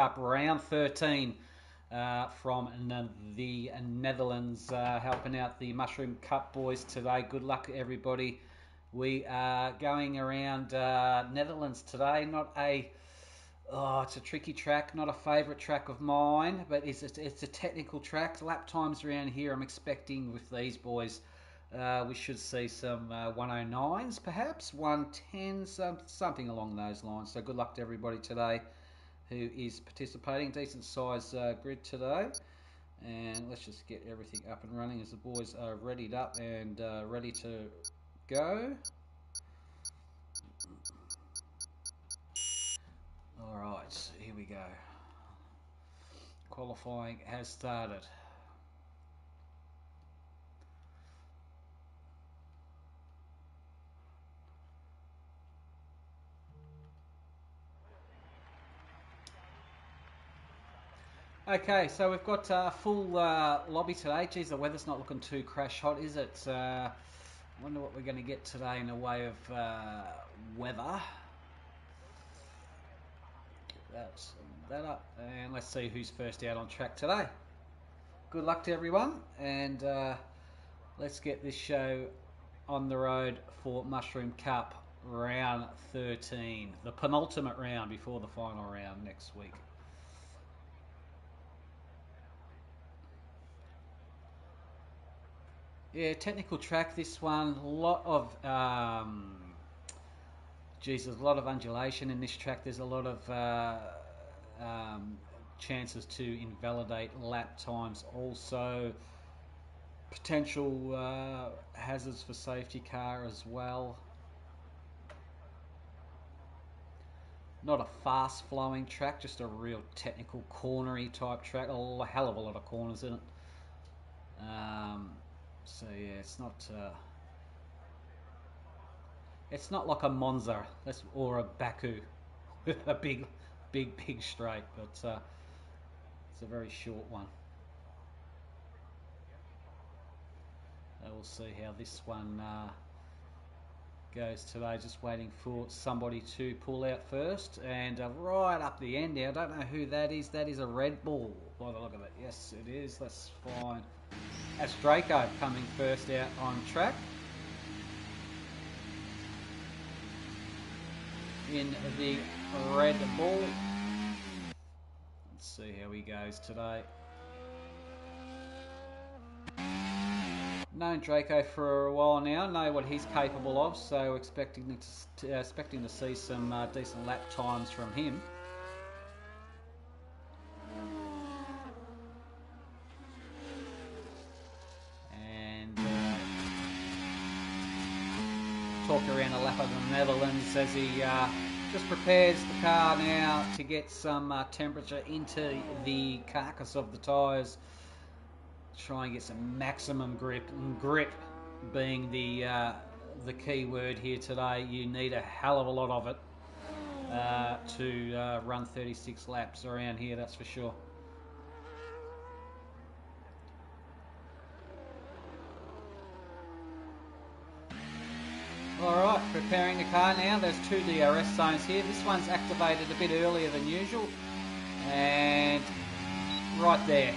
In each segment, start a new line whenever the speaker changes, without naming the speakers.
Cup round 13 from the Netherlands, helping out the Mushroom Cup boys today. Good luck, everybody. We are going around Netherlands today. It's a tricky track, not a favourite track of mine, but it's a technical track. Lap times around here, I'm expecting with these boys, we should see some 109s, perhaps 110s, something along those lines. So good luck to everybody today who is participating. Decent size grid today. And let's just get everything up and running as the boys are readied up and ready to go. Alright, here we go. Qualifying has started. Okay, so we've got a full lobby today. Geez, the weather's not looking too crash hot, is it? I wonder what we're going to get today in the way of weather. That's that up, and let's see who's first out on track today. Good luck to everyone, and let's get this show on the road for Mushroom Cup round 13, the penultimate round before the final round next week. Yeah, technical track this one. A lot of there's a lot of undulation in this track. There's a lot of chances to invalidate lap times. Also, potential hazards for safety car as well. Not a fast flowing track, just a real technical cornery type track. A hell of a lot of corners in it. So yeah, it's not like a Monza or a Baku with a big straight, but it's a very short one. We'll see how this one goes today. Just waiting for somebody to pull out first, and right up the end now. I don't know who that is. That is a Red Bull by the look of it. Yes, it is. That's fine. That's Draco coming first out on track. In the Red Bull. Let's see how he goes today. Known Draco for a while now, know what he's capable of, so expecting to see some decent lap times from him. And talk around a lap of the Netherlands as he just prepares the car now to get some temperature into the carcass of the tyres. Try and get some maximum grip, and grip being the key word here today. You need a hell of a lot of it to run 36 laps around here, that's for sure. Alright, preparing the car now. There's two DRS zones here. This one's activated a bit earlier than usual, and right there,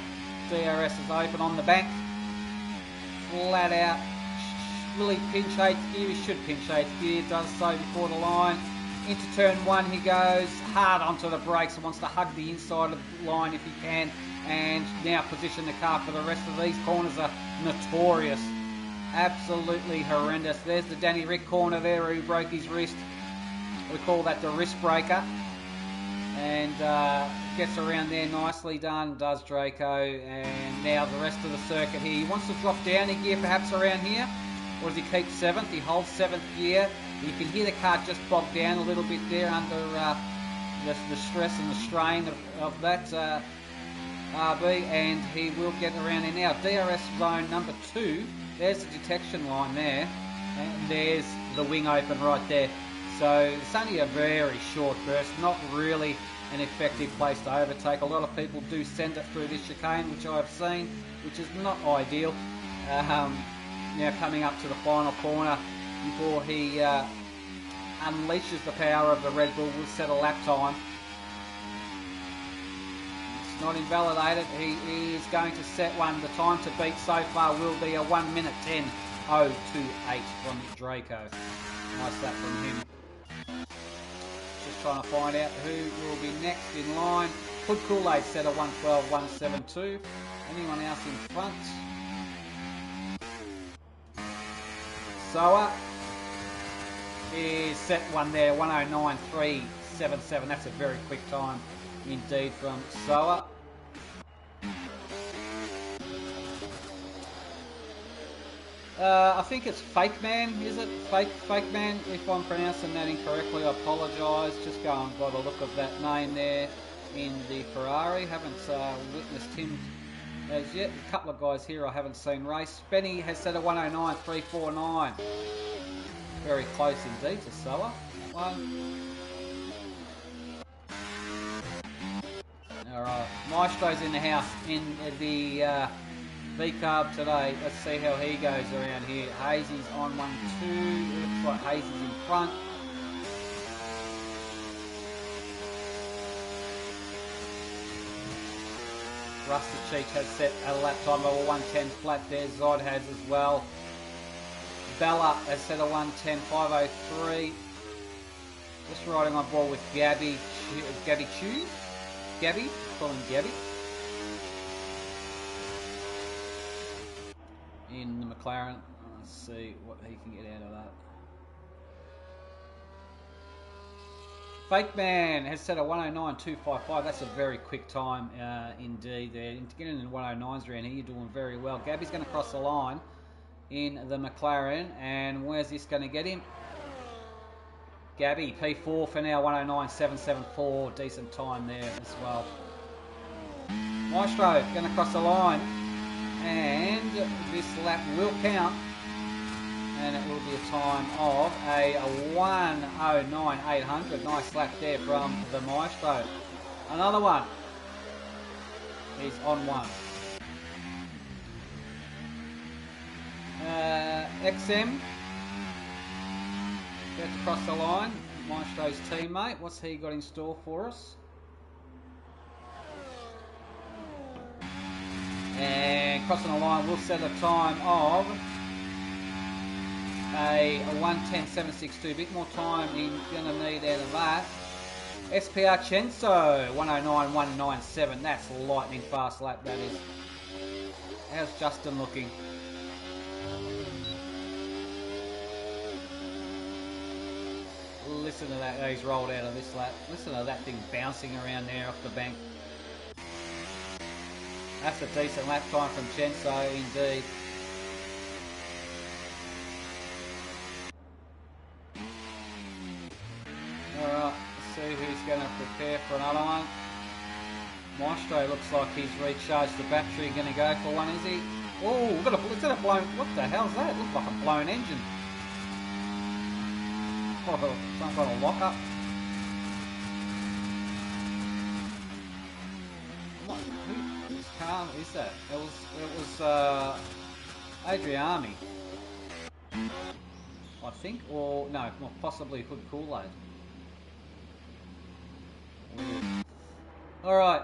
DRS is open on the bank, flat out. Will he pinch 8th gear? He should pinch 8th gear, does so before the line. Into turn 1 he goes, hard onto the brakes and wants to hug the inside of the line if he can, and now position the car for the rest of these corners are notorious. Absolutely horrendous. There's the Danny Rick corner there who broke his wrist. We call that the wrist breaker. And gets around there, nicely done, does Draco. And now the rest of the circuit here. He wants to drop down a gear perhaps around here. Or does he keep 7th? He holds 7th gear. You can hear the car just bogged down a little bit there under the stress and the strain of that RB. And he will get around there now. DRS zone number 2. There's the detection line there. And there's the wing open right there. So it's only a very short burst, not really an effective place to overtake. A lot of people do send it through this chicane, which I've seen, which is not ideal. Now coming up to the final corner before he unleashes the power of the Red Bull, will set a lap time. not invalidated. He is going to set one. The time to beat so far will be a 1 minute 10.028 from Draco. Nice lap from him. Just trying to find out who will be next in line. Hood Kool-Aid set a 112.172. Anyone else in front? Soa is set one there, 109.377. That's a very quick time indeed from Soa. I think it's Fake Man, is it? Fake Man, if I'm pronouncing that incorrectly, I apologise. Just go and by the look of that name there in the Ferrari. Haven't witnessed him as yet. A couple of guys here I haven't seen race. Benny has set a 109.349. Very close indeed to Soa. That one. Alright, Maestro's in the house in the V-Carb today. Let's see how he goes around here. Hazy's on 1-2. Looks like Hazy's in front. Rusty Cheech has set a lap time of a 110 flat there. Zod has as well. Bella has set a 110.503. Just riding on board with Gabby Chew. Gabby, call him Gabby. In the McLaren. Let's see what he can get out of that. Fake Man has set a 109.255. That's a very quick time indeed there. Getting in the 109s around here, you're doing very well. Gabby's going to cross the line in the McLaren, and where's this going to get him? Gabby, P4 for now, 109.774. Decent time there as well. Maestro going to cross the line, and this lap will count. And it will be a time of a 109.800. Nice lap there from the Maestro. Another one. He's on one. XM. Gets across the line. Maestro's teammate. What's he got in store for us? And crossing the line will set a time of a 110.762. A bit more time he's going to need out of that. SPR Chenso, 109.197. That's a lightning fast lap, that is. How's Justin looking? Listen to that, he's rolled out of this lap. Listen to that thing bouncing around there off the bank. That's a decent lap time from Chenso, indeed. Alright, let's see who's going to prepare for another one. Maestro looks like he's recharged the battery. Going to go for one, is he? Oh, is that a blown... What the hell's that? It looks like a blown engine. Oh, some kind of lock-up. Whose car is that? It was Adriani, I think, or no, possibly Hood Kool-Aid. Alright,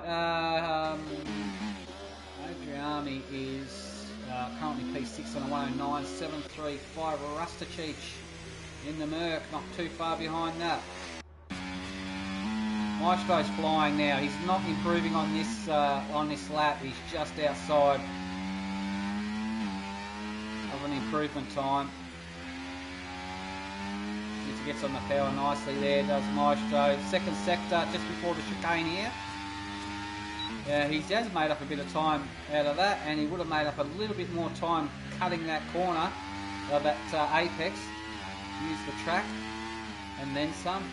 Adriani is currently P6 on a 109.735. Rustachich in the Merc, not too far behind that. Maestro's flying now. He's not improving on this lap. He's just outside of an improvement time. He gets on the power nicely there, does Maestro. Second sector, just before the chicane here. He has made up a bit of time out of that, and he would have made up a little bit more time cutting that corner, that apex. Use the track, and then some.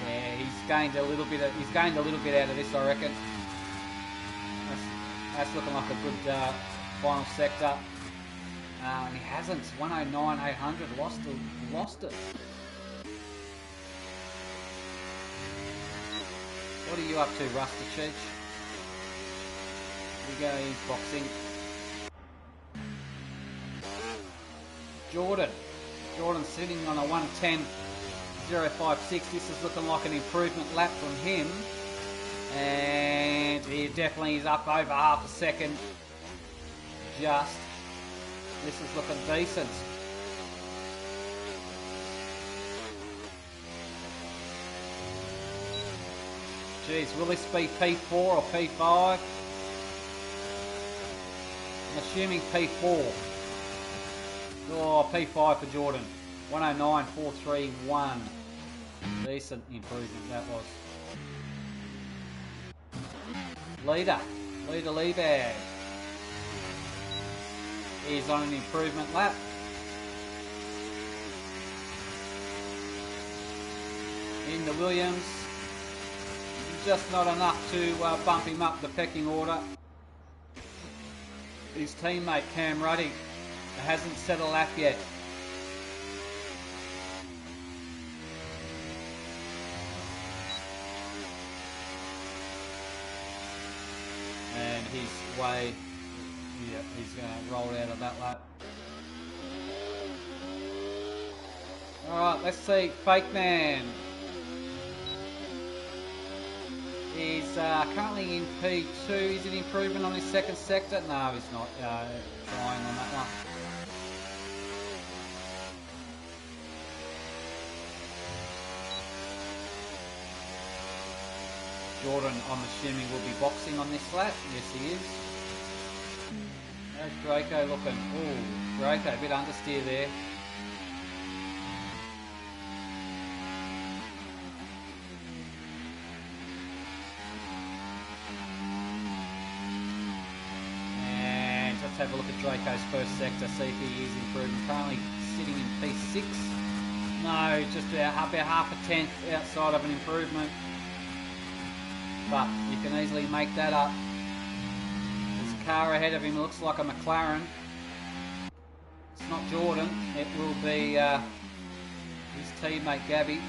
Yeah, he's gained a little bit out of this, I reckon. That's looking like a good final sector. And he hasn't. 109.800. Lost it. What are you up to, Rustachich? Here we go, he's boxing. Jordan sitting on a 110.056. This is looking like an improvement lap from him. And he definitely is up over half a second. Just. This is looking decent. Geez, will this be P4 or P5? I'm assuming P4. Oh, P5 for Jordan. 109.431. Decent improvement that was. Leader Liebag is on an improvement lap. In the Williams, just not enough to bump him up the pecking order. His teammate Cam Ruddy hasn't set a lap yet. And he's way, yeah, he's going to roll out of that lap. Alright, let's see, Fake Man. He's currently in P2. Is it improvement on his second sector? No, he's not trying on that one. Jordan, I'm assuming, will be boxing on this lap. Yes, he is. How's Draco looking? Ooh, Draco, a bit understeer there. And let's have a look at Draco's first sector, see if he is improving. Currently sitting in P6. No, just about half a tenth outside of an improvement. But you can easily make that up. There's a car ahead of him, looks like a McLaren. It's not Jordan, it will be his teammate Gabby.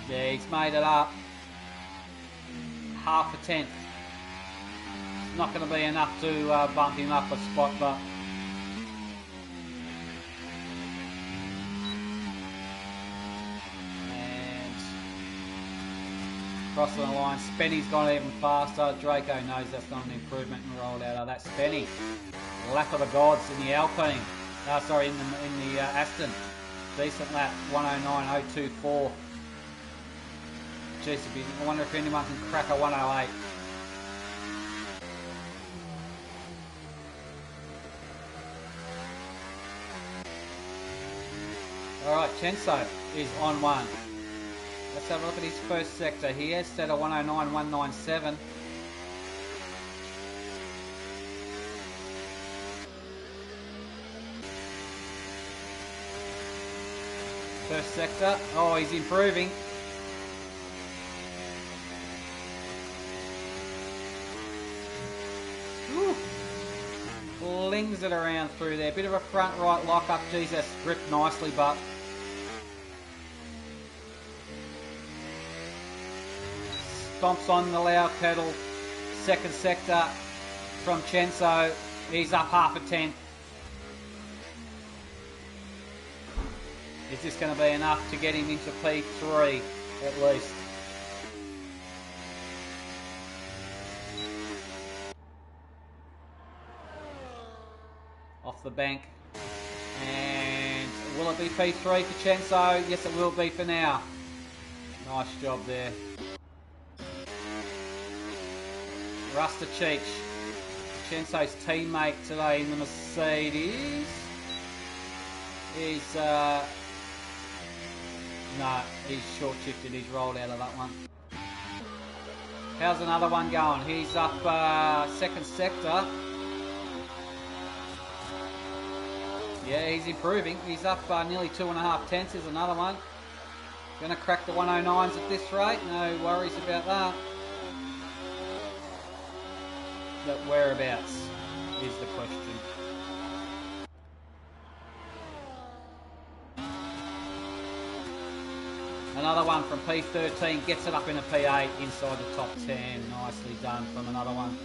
Yeah, he's made it up. Half a tenth. Not going to be enough to bump him up a spot, but crossing the line, Spenny's gone even faster. Draco knows that's not an improvement and rolled out of that. Spenny, lap of the gods in the Alpine. Sorry, in the Aston. Decent lap, 109.024. Jeez, I wonder if anyone can crack a 108. Alright, Chenso is on one. Let's have a look at his first sector here. Set of 109.197. First sector. Oh, he's improving. Woo. Flings it around through there. Bit of a front right lock up. Geez, that's gripped nicely, but stomps on the loud pedal. Second sector from Chenso. He's up half a tenth. Is this going to be enough to get him into P3 at least? Off the bank. And will it be P3 for Chenso? Yes, it will be for now. Nice job there. Rusta Cheech, Chenso's teammate today in the Mercedes, is, no, he's short shifted, he's rolled out of that one. How's another one going? He's up second sector. Yeah, he's improving. He's up nearly 2.5 tenths. There's another one. Gonna crack the 109s at this rate. No worries about that. But whereabouts is the question. Another one from P13 gets it up in a P8 inside the top 10. Nicely done from another one.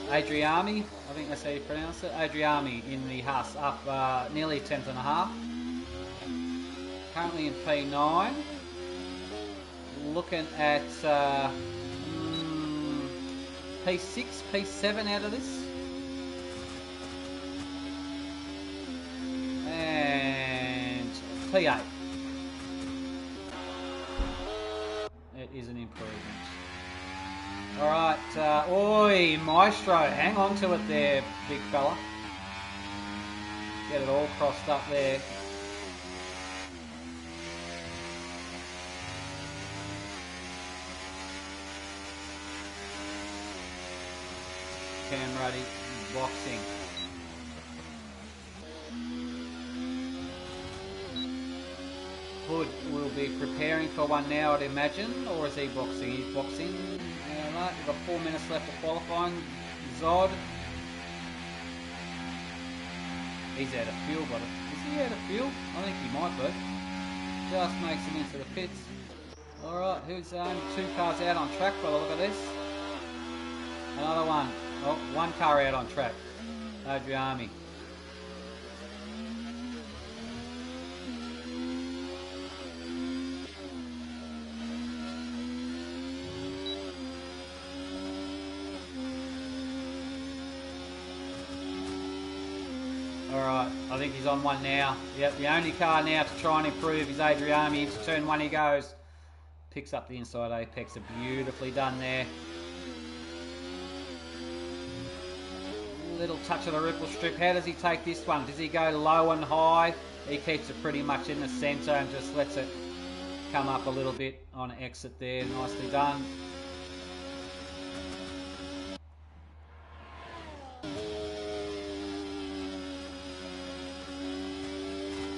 Adriami, I think that's how you pronounce it. Adriami in the Haas, up nearly 10th and a half. Currently in P9. Looking at P6, P7 out of this. And P8. It is an improvement. Alright, oi, Maestro, hang on to it there, big fella. Get it all crossed up there. Cam Ruddy, boxing. Hood will be preparing for one now, I'd imagine, or is he boxing? He's boxing. Alright, we've got 4 minutes left of qualifying. Zod. He's out of fuel, but is he out of fuel? I think he might be. Just makes him into the pits. Alright, who's 2 cars out on track by the look of this? Another one. Oh, 1 car out on track. Adriami. Alright, I think he's on one now. Yep, the only car now to try and improve is Adriami. Into turn 1 he goes. Picks up the inside apex. Beautifully done there. Little touch of the ripple strip. How does he take this one? Does he go low and high? He keeps it pretty much in the centre and just lets it come up a little bit on exit there. Nicely done.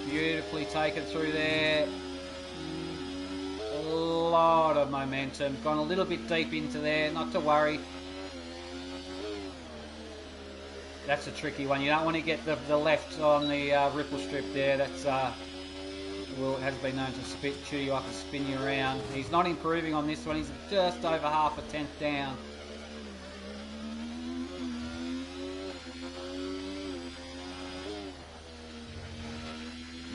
Beautifully taken through there. A lot of momentum. Gone a little bit deep into there. Not to worry. That's a tricky one. You don't want to get the left on the ripple strip there. That's has been known to chew you up and spin you around. He's not improving on this one. He's just over half a tenth down.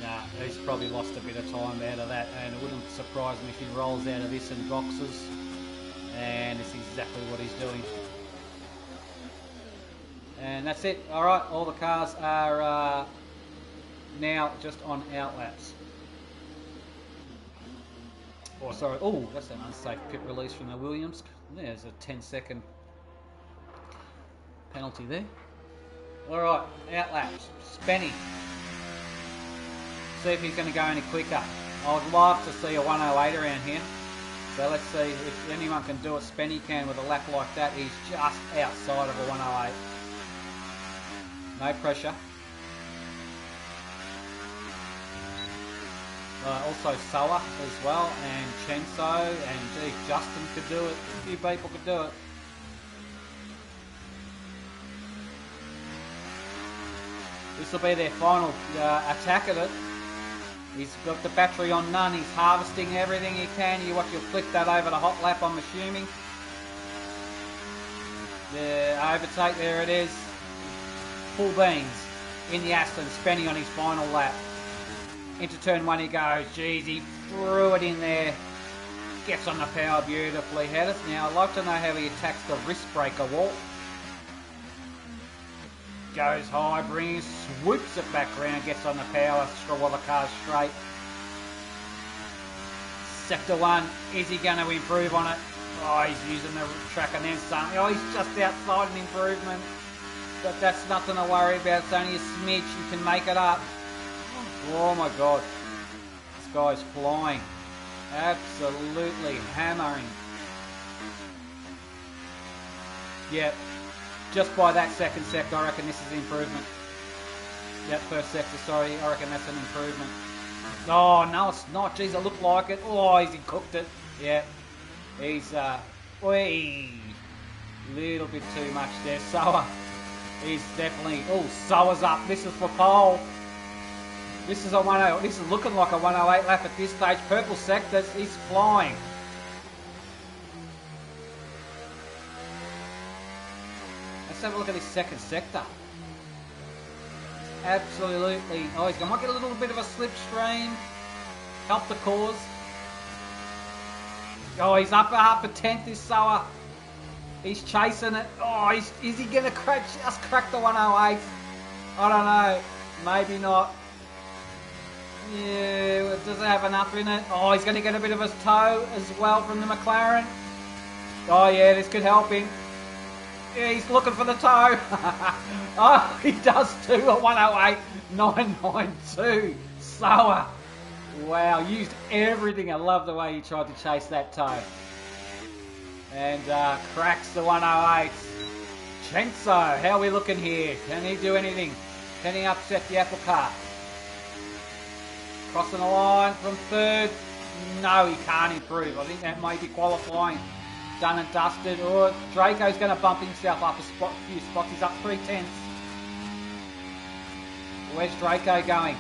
Nah, he's probably lost a bit of time out of that, and it wouldn't surprise me if he rolls out of this and boxes. And it's exactly what he's doing. And that's it. Alright, all the cars are now just on outlaps. Oh, sorry. Oh, that's an unsafe pit release from the Williams. There's a 10-second penalty there. Alright, outlaps. Spenny. See if he's going to go any quicker. I would love to see a 108 around here. So let's see if anyone can do it. Spenny can with a lap like that. He's just outside of a 108. No pressure. Also Soa as well, and Chenso, and gee, Justin could do it. A few people could do it. This will be their final attack at it. He's got the battery on none. He's harvesting everything he can. You'll flick that over to hot lap, I'm assuming. The overtake, there it is. Full beans in the Aston, Spenny on his final lap. Into turn 1 he goes. Jeez, he threw it in there. Gets on the power beautifully. Now, I'd like to know how he attacks the wrist breaker wall. Goes high, swoops it back around, gets on the power while the car's straight. Sector 1, is he going to improve on it? Oh, he's using the track and then some. Oh, he's just outside an improvement. But that's nothing to worry about. It's only a smidge. You can make it up. Oh my God. This guy's flying. Absolutely hammering. Yep. Just by that second sector, I reckon this is an improvement. Yep, first sector, sorry. I reckon that's an improvement. Oh, no, it's not. Jeez, it looked like it. Oh, he's cooked it. Yeah. He's, little bit too much there. Soa. He's definitely... Oh, Soa's up. This is for pole. This is a 108. This is looking like a 108 lap at this stage. Purple sectors. He's flying. That's Let's have a look at this second sector. Absolutely. Oh, he might get a little bit of a slipstream. Help the cause. Oh, he's up a 10th this Soa. He's chasing it. Oh, is he going to just crack the 108? I don't know. Maybe not. Yeah, does it have enough in it? Oh, he's going to get a bit of a tow as well from the McLaren. Oh, yeah, this could help him. Yeah, he's looking for the toe. Oh, he does too. A 108.992. Soa. Wow, used everything. I love the way he tried to chase that toe. And cracks the 108. Chenso, how are we looking here? Can he do anything? Can he upset the apple cart? Crossing the line from third. No, he can't improve. I think that may be qualifying. Done and dusted. Oh, Draco's going to bump himself up a few spots. He's up 3/10. Where's Draco going?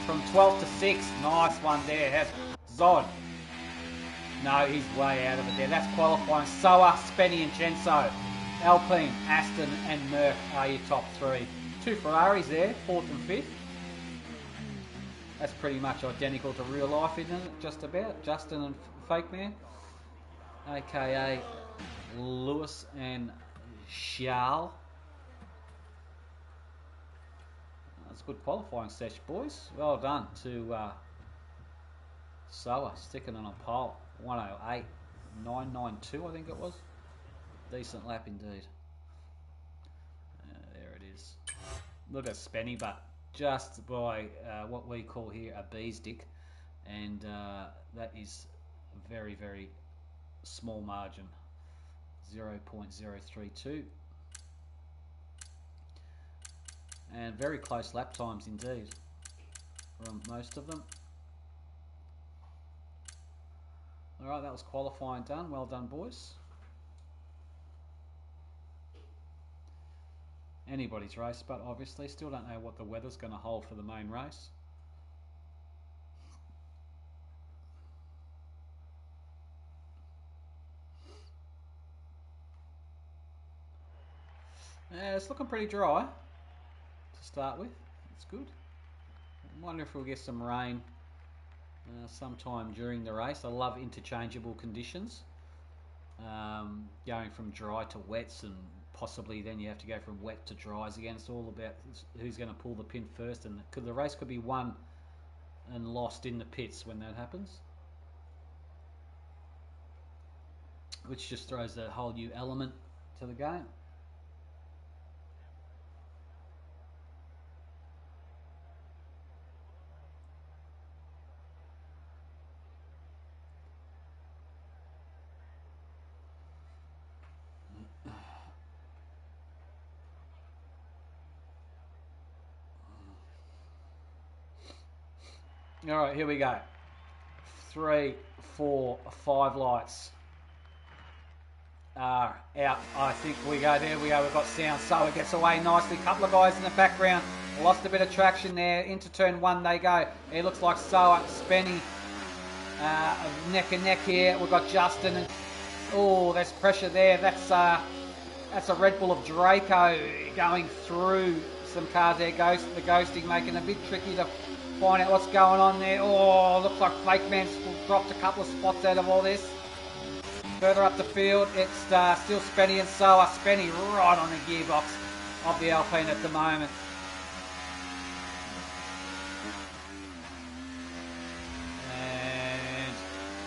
From 12th to 6th. Nice one there. Has Zod. No, he's way out of it there. That's qualifying. Soa, Spenny and Chenso. Alpine, Aston and Merck are your top three. 2 Ferraris there, 4th and 5th. That's pretty much identical to real life, isn't it? Just about. Justin and Fake Man. AKA Lewis and Charles. That's a good qualifying session, boys. Well done to Soa, sticking on a pole. 108.992, I think it was. Decent lap indeed. There it is. Look at Spenny, but just by what we call here a bee's dick, and that is very, very small margin. 0.032. And very close lap times indeed from most of them. Alright, that was qualifying done. Well done, boys. Anybody's race, but obviously still don't know what the weather's going to hold for the main race. Yeah, it's looking pretty dry to start with. It's good. I wonder if we'll get some rain sometime during the race. I love interchangeable conditions. Going from dry to wets, and possibly then you have to go from wet to dries again. It's all about who's going to pull the pin first, and the race could be won and lost in the pits when that happens, which just throws a whole new element to the game. Alright, here we go. 3, 4, 5 lights are out. I think we go. There we go. We've got sound. So it gets away nicely. Couple of guys in the background. Lost a bit of traction there. Into turn 1 they go. It looks like Soa, Spenny, neck and neck here. We've got Justin. And oh, there's pressure there. That's a Red Bull of Draco going through some cars there. The ghosting making it a bit tricky to find out what's going on there. Oh, looks like Fake Man's dropped a couple of spots out of all this. Further up the field, it's still Spenny and Soa. Spenny right on the gearbox of the Alpine at the moment. And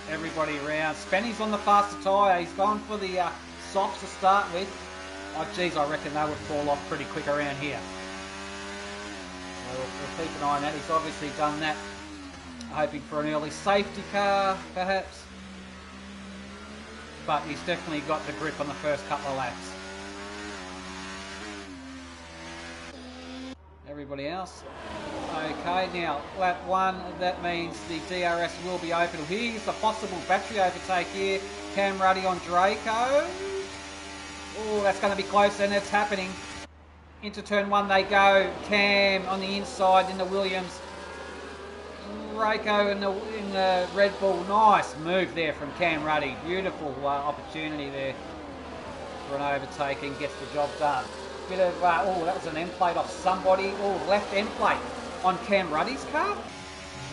everybody around. Spenny's on the faster tyre. He's gone for the softs to start with. Oh, geez, I reckon they would fall off pretty quick around here. We'll keep an eye on that. He's obviously done that, hoping for an early safety car, perhaps. But he's definitely got the grip on the first couple of laps. Everybody else? Okay, now, lap 1, that means the DRS will be open. Here's the possible battery overtake here. Cam Ruddy on Draco. Oh, that's going to be close, and it's happening. Into turn 1 they go. Cam on the inside in the Williams. Draco in the Red Bull. Nice move there from Cam Ruddy. Beautiful opportunity there for an overtaking. Gets the job done. bit of, oh, that was an end plate off somebody. Oh, left end plate on Cam Ruddy's car.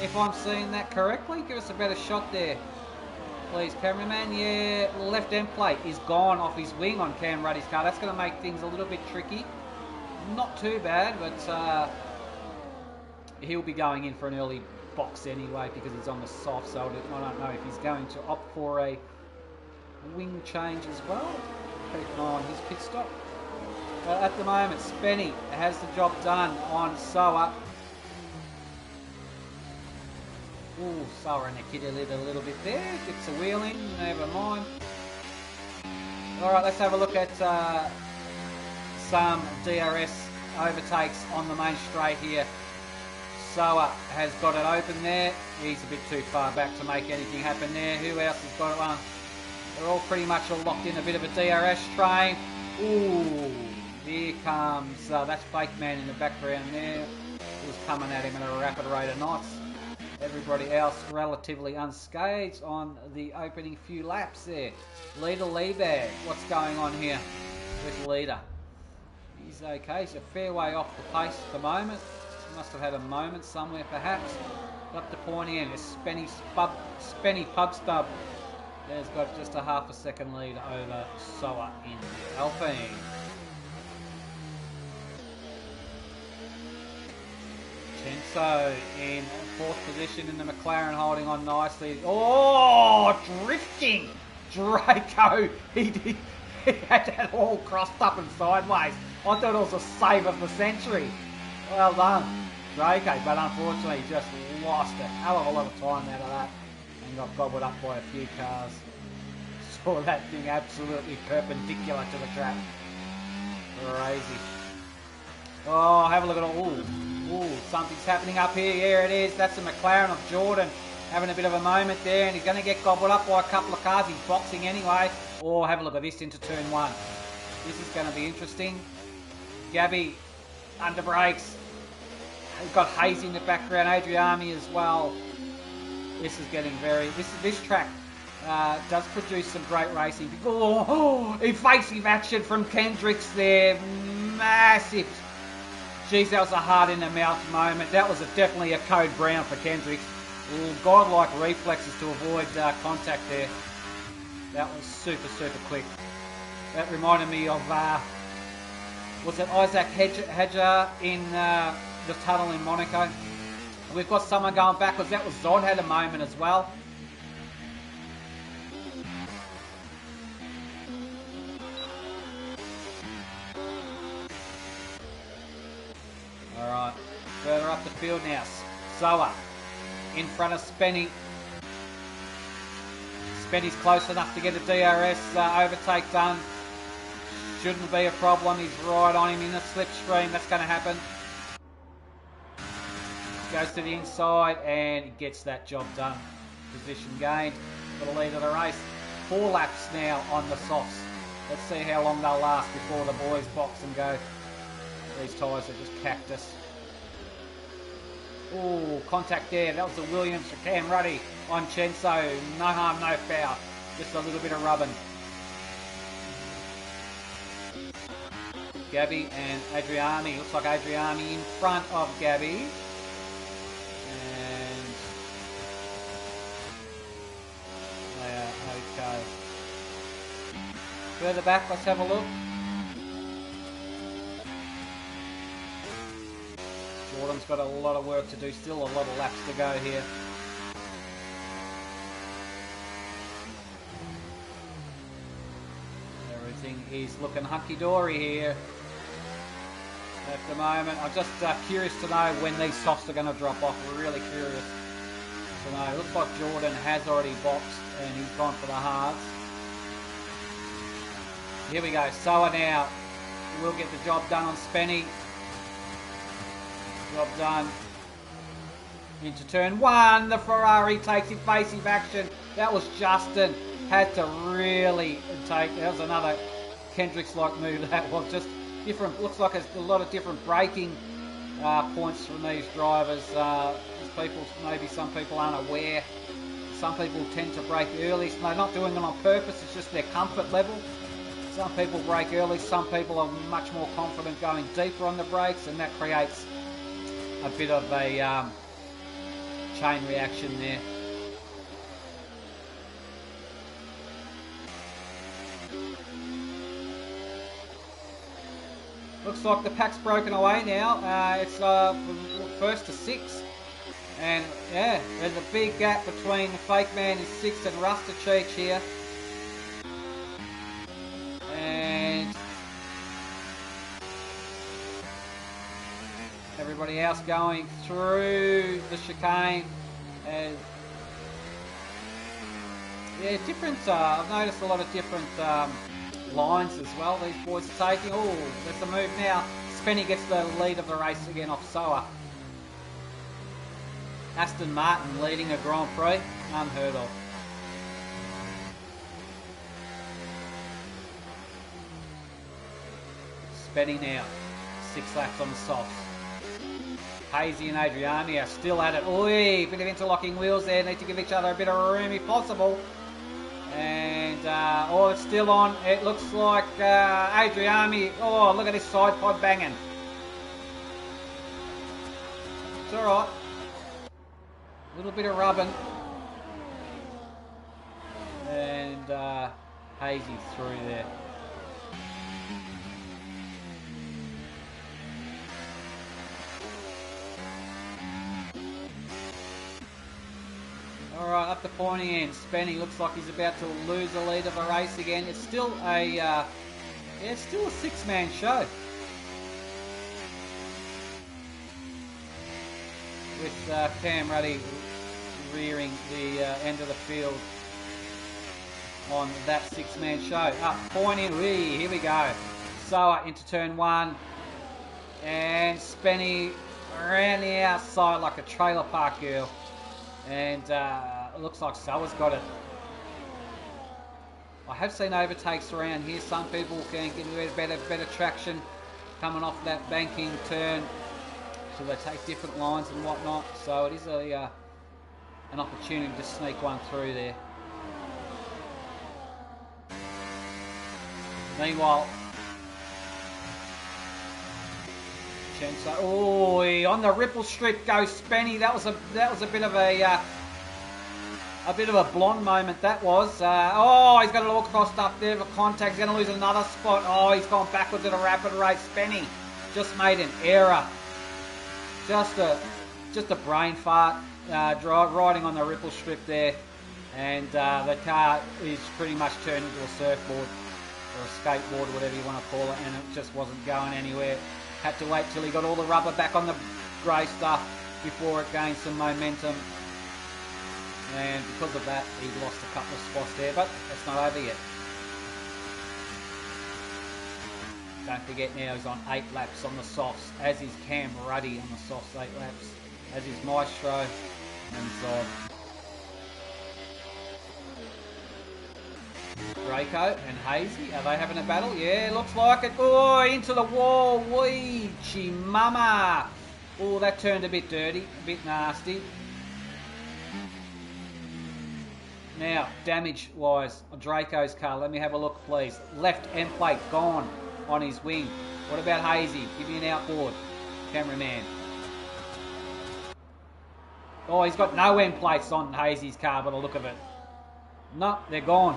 If I'm seeing that correctly, give us a better shot there. Please, cameraman. Yeah, left end plate is gone off his wing on Cam Ruddy's car. That's going to make things a little bit tricky. Not too bad, but he'll be going in for an early box anyway because he's on the soft, so I don't know if he's going to opt for a wing change as well. Keep an eye on his pit stop. At the moment, Spenny has the job done on Soa. Ooh, Soa and the kid a little bit there. Gets a wheel in, never mind. Alright, let's have a look at some DRS overtakes on the main straight here. Soa has got it open there. He's a bit too far back to make anything happen there. Who else has got it on? They're all pretty much all locked in a bit of a DRS train. Ooh, here comes, that's Fake Man in the background there. Who's coming at him at a rapid rate of knots. Everybody else relatively unscathed on the opening few laps there. Leader Liebag, what's going on here with Leader? He's okay, he's a fair way off the pace at the moment. Must have had a moment somewhere perhaps. Up to pointy end, Spenny Pub Stub. There's got just a half a second lead over Soa in the Alpine. Chenso in fourth position in the McLaren, holding on nicely. Oh, drifting! Draco, he had that all crossed up and sideways. I thought it was a save of the century. Well done, Draco, but unfortunately he just lost a hell of a lot of time out of that and got gobbled up by a few cars. Saw that thing absolutely perpendicular to the track. Crazy. Oh, have a look at it. Ooh, something's happening up here. Here it is. That's the McLaren of Jordan having a bit of a moment there, and he's going to get gobbled up by a couple of cars. He's boxing anyway. Oh, have a look at this into turn one. This is going to be interesting. Gabby under brakes. We've got Hayes in the background, Adriani as well. This is getting very... This track does produce some great racing. Oh, evasive action from Kendricks there. Massive. Geez, that was a heart in the mouth moment. That was definitely a code brown for Kendricks. Ooh, godlike reflexes to avoid contact there. That was super, super quick. That reminded me of... was it Isaac Hedger in the tunnel in Monaco? We've got someone going backwards. That was Zod had a moment as well. Alright, further up the field now. Soa in front of Spenny. Spenny's close enough to get a DRS overtake done. Shouldn't be a problem. He's right on him in the slipstream. That's going to happen. Goes to the inside and he gets that job done. Position gained for the lead of the race. 4 laps now on the softs. Let's see how long they'll last before the boys box and go. These tyres are just cactus. Oh, contact there. That was the Williams for Cam Ruddy on Chenso. No harm, no foul. Just a little bit of rubbing. Gabby and Adriani. Looks like Adriani in front of Gabby. And they are okay. Further back, let's have a look. Jordan's got a lot of work to do, still a lot of laps to go here. Everything is looking hunky-dory here at the moment. I'm just curious to know when these softs are going to drop off. We're really curious to know. It looks like Jordan has already boxed and he's gone for the hards. Here we go. Soa now. We'll get the job done on Spenny. Job done. Into turn one. The Ferrari takes evasive action. That was Justin. Had to really take... That was another Kendricks-like move. That was just different. Looks like a lot of different braking points from these drivers. Maybe some people aren't aware. Some people tend to brake early. So they're not doing it on purpose. It's just their comfort level. Some people brake early, some people are much more confident going deeper on the brakes, and that creates a bit of a chain reaction there. Looks like the pack's broken away now. It's first to 6. And yeah, there's a big gap between Fake Man in 6th and Rasta Cheech here. And everybody else going through the chicane. And yeah, different. I've noticed a lot of different lines as well these boys are taking. Oh, there's a move now. Spenny gets the lead of the race again off Soa. Aston Martin leading a Grand Prix, unheard of. Spenny now, 6 laps on the softs. Hazy and Adriani are still at it. Oi, bit of interlocking wheels there. Need to give each other a bit of room if possible. And, oh, it's still on. It looks like Adriani. Oh, look at this side pod banging. It's alright. A little bit of rubbing. And Hazy through there. Alright, up the pointy end. Spenny looks like he's about to lose the lead of the race again. It's still a it's still a 6-man show. With Cam Ruddy rearing the end of the field on that 6-man show. Up pointy end, here we go. Soa into turn 1. And Spenny around the outside like a trailer park girl. And it looks like Soa's got it. I have seen overtakes around here. Some people can get better traction coming off that banking turn. So they take different lines and whatnot. So it is an opportunity to sneak one through there. Meanwhile, Chenso, oh, on the ripple strip goes Spenny. That was a bit of a blonde moment. That was. Oh, he's got it all crossed up there for contact. He's going to lose another spot. Oh, he's gone backwards at a rapid race. Spenny just made an error. Just a brain fart. Riding on the ripple strip there, and the car is pretty much turned into a surfboard or a skateboard, whatever you want to call it, and it just wasn't going anywhere. Had to wait till he got all the rubber back on the grey stuff before it gained some momentum. And because of that, he lost a couple of spots there, but it's not over yet. Don't forget now he's on 8 laps on the softs, as is Cam Ruddy on the softs 8 laps, as is Maestro and Zod. Draco and Hazy, are they having a battle? Yeah, looks like it. Oh, into the wall. Wee, chimama. Oh, that turned a bit dirty, a bit nasty. Now, damage-wise on Draco's car, let me have a look, please. Left end plate gone on his wing. What about Hazy? Give me an outboard, cameraman. Oh, he's got no end plates on Hazy's car by the look of it. No, they're gone.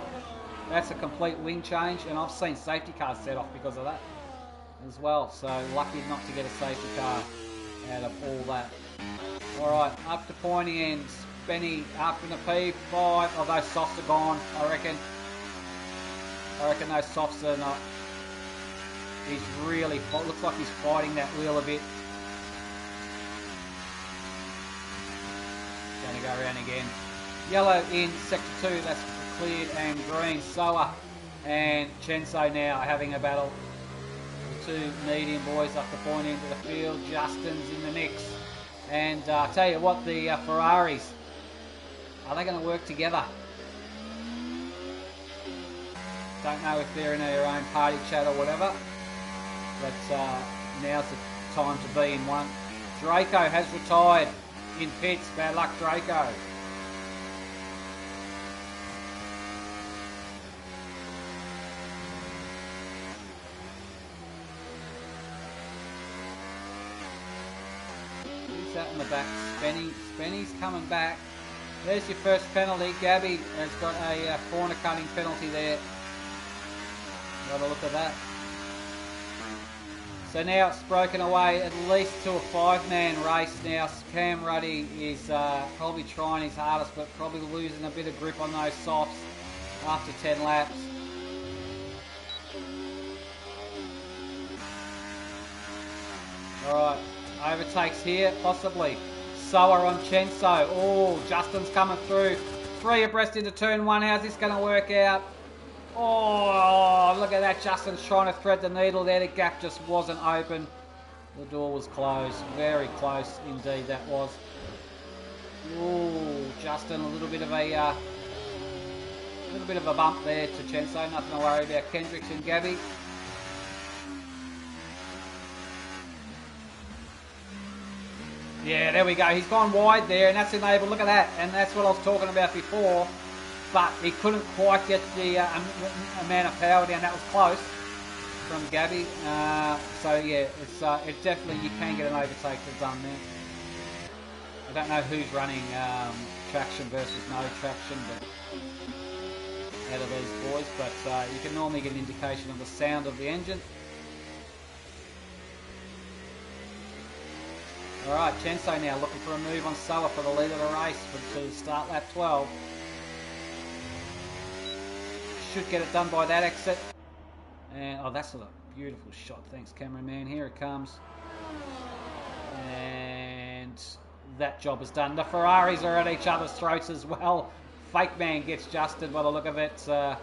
That's a complete wing change, and I've seen safety cars set off because of that as well. So lucky not to get a safety car out of all that. Alright, up to pointy ends. Benny up in the P5. Oh, those softs are gone, I reckon. I reckon those softs are not. He's really, looks like he's fighting that wheel a bit. Going to go around again. Yellow in sector 2, that's cleared, and green. Soa and Chenso now are having a battle. The two medium boys up the point end of the field. Justin's in the mix. And I tell you what, the Ferraris, are they going to work together? Don't know if they're in their own party chat or whatever. But now's the time to be in one. Draco has retired in pits. Bad luck, Draco. Who's that in the back? Spenny's coming back. There's your first penalty. Gabby has got a corner cutting penalty there. Got a look at that. So now it's broken away at least to a 5-man race now. Cam Ruddy is probably trying his hardest, but probably losing a bit of grip on those softs after 10 laps. Alright, overtakes here, possibly. Soa on Chenso. Oh, Justin's coming through. 3 abreast into turn 1. How's this going to work out? Oh, look at that. Justin's trying to thread the needle there. The gap just wasn't open. The door was closed. Very close indeed that was. Oh, Justin, a little bit of a bump there to Chenso. Nothing to worry about. Kendricks and Gabby. Yeah, there we go. He's gone wide there, and that's enabled. Look at that. And that's what I was talking about before. But he couldn't quite get the amount of power down. That was close from Gabby. So yeah, it's definitely, you can get an overtake done there. I don't know who's running traction versus no traction, but out of these boys. But you can normally get an indication of the sound of the engine. All right, Chenso now looking for a move on Soa for the lead of the race to start lap 12. Should get it done by that exit. And oh, that's a beautiful shot. Thanks, cameraman. Here it comes. And that job is done. The Ferraris are at each other's throats as well. Fake man gets Justin by the look of it. They're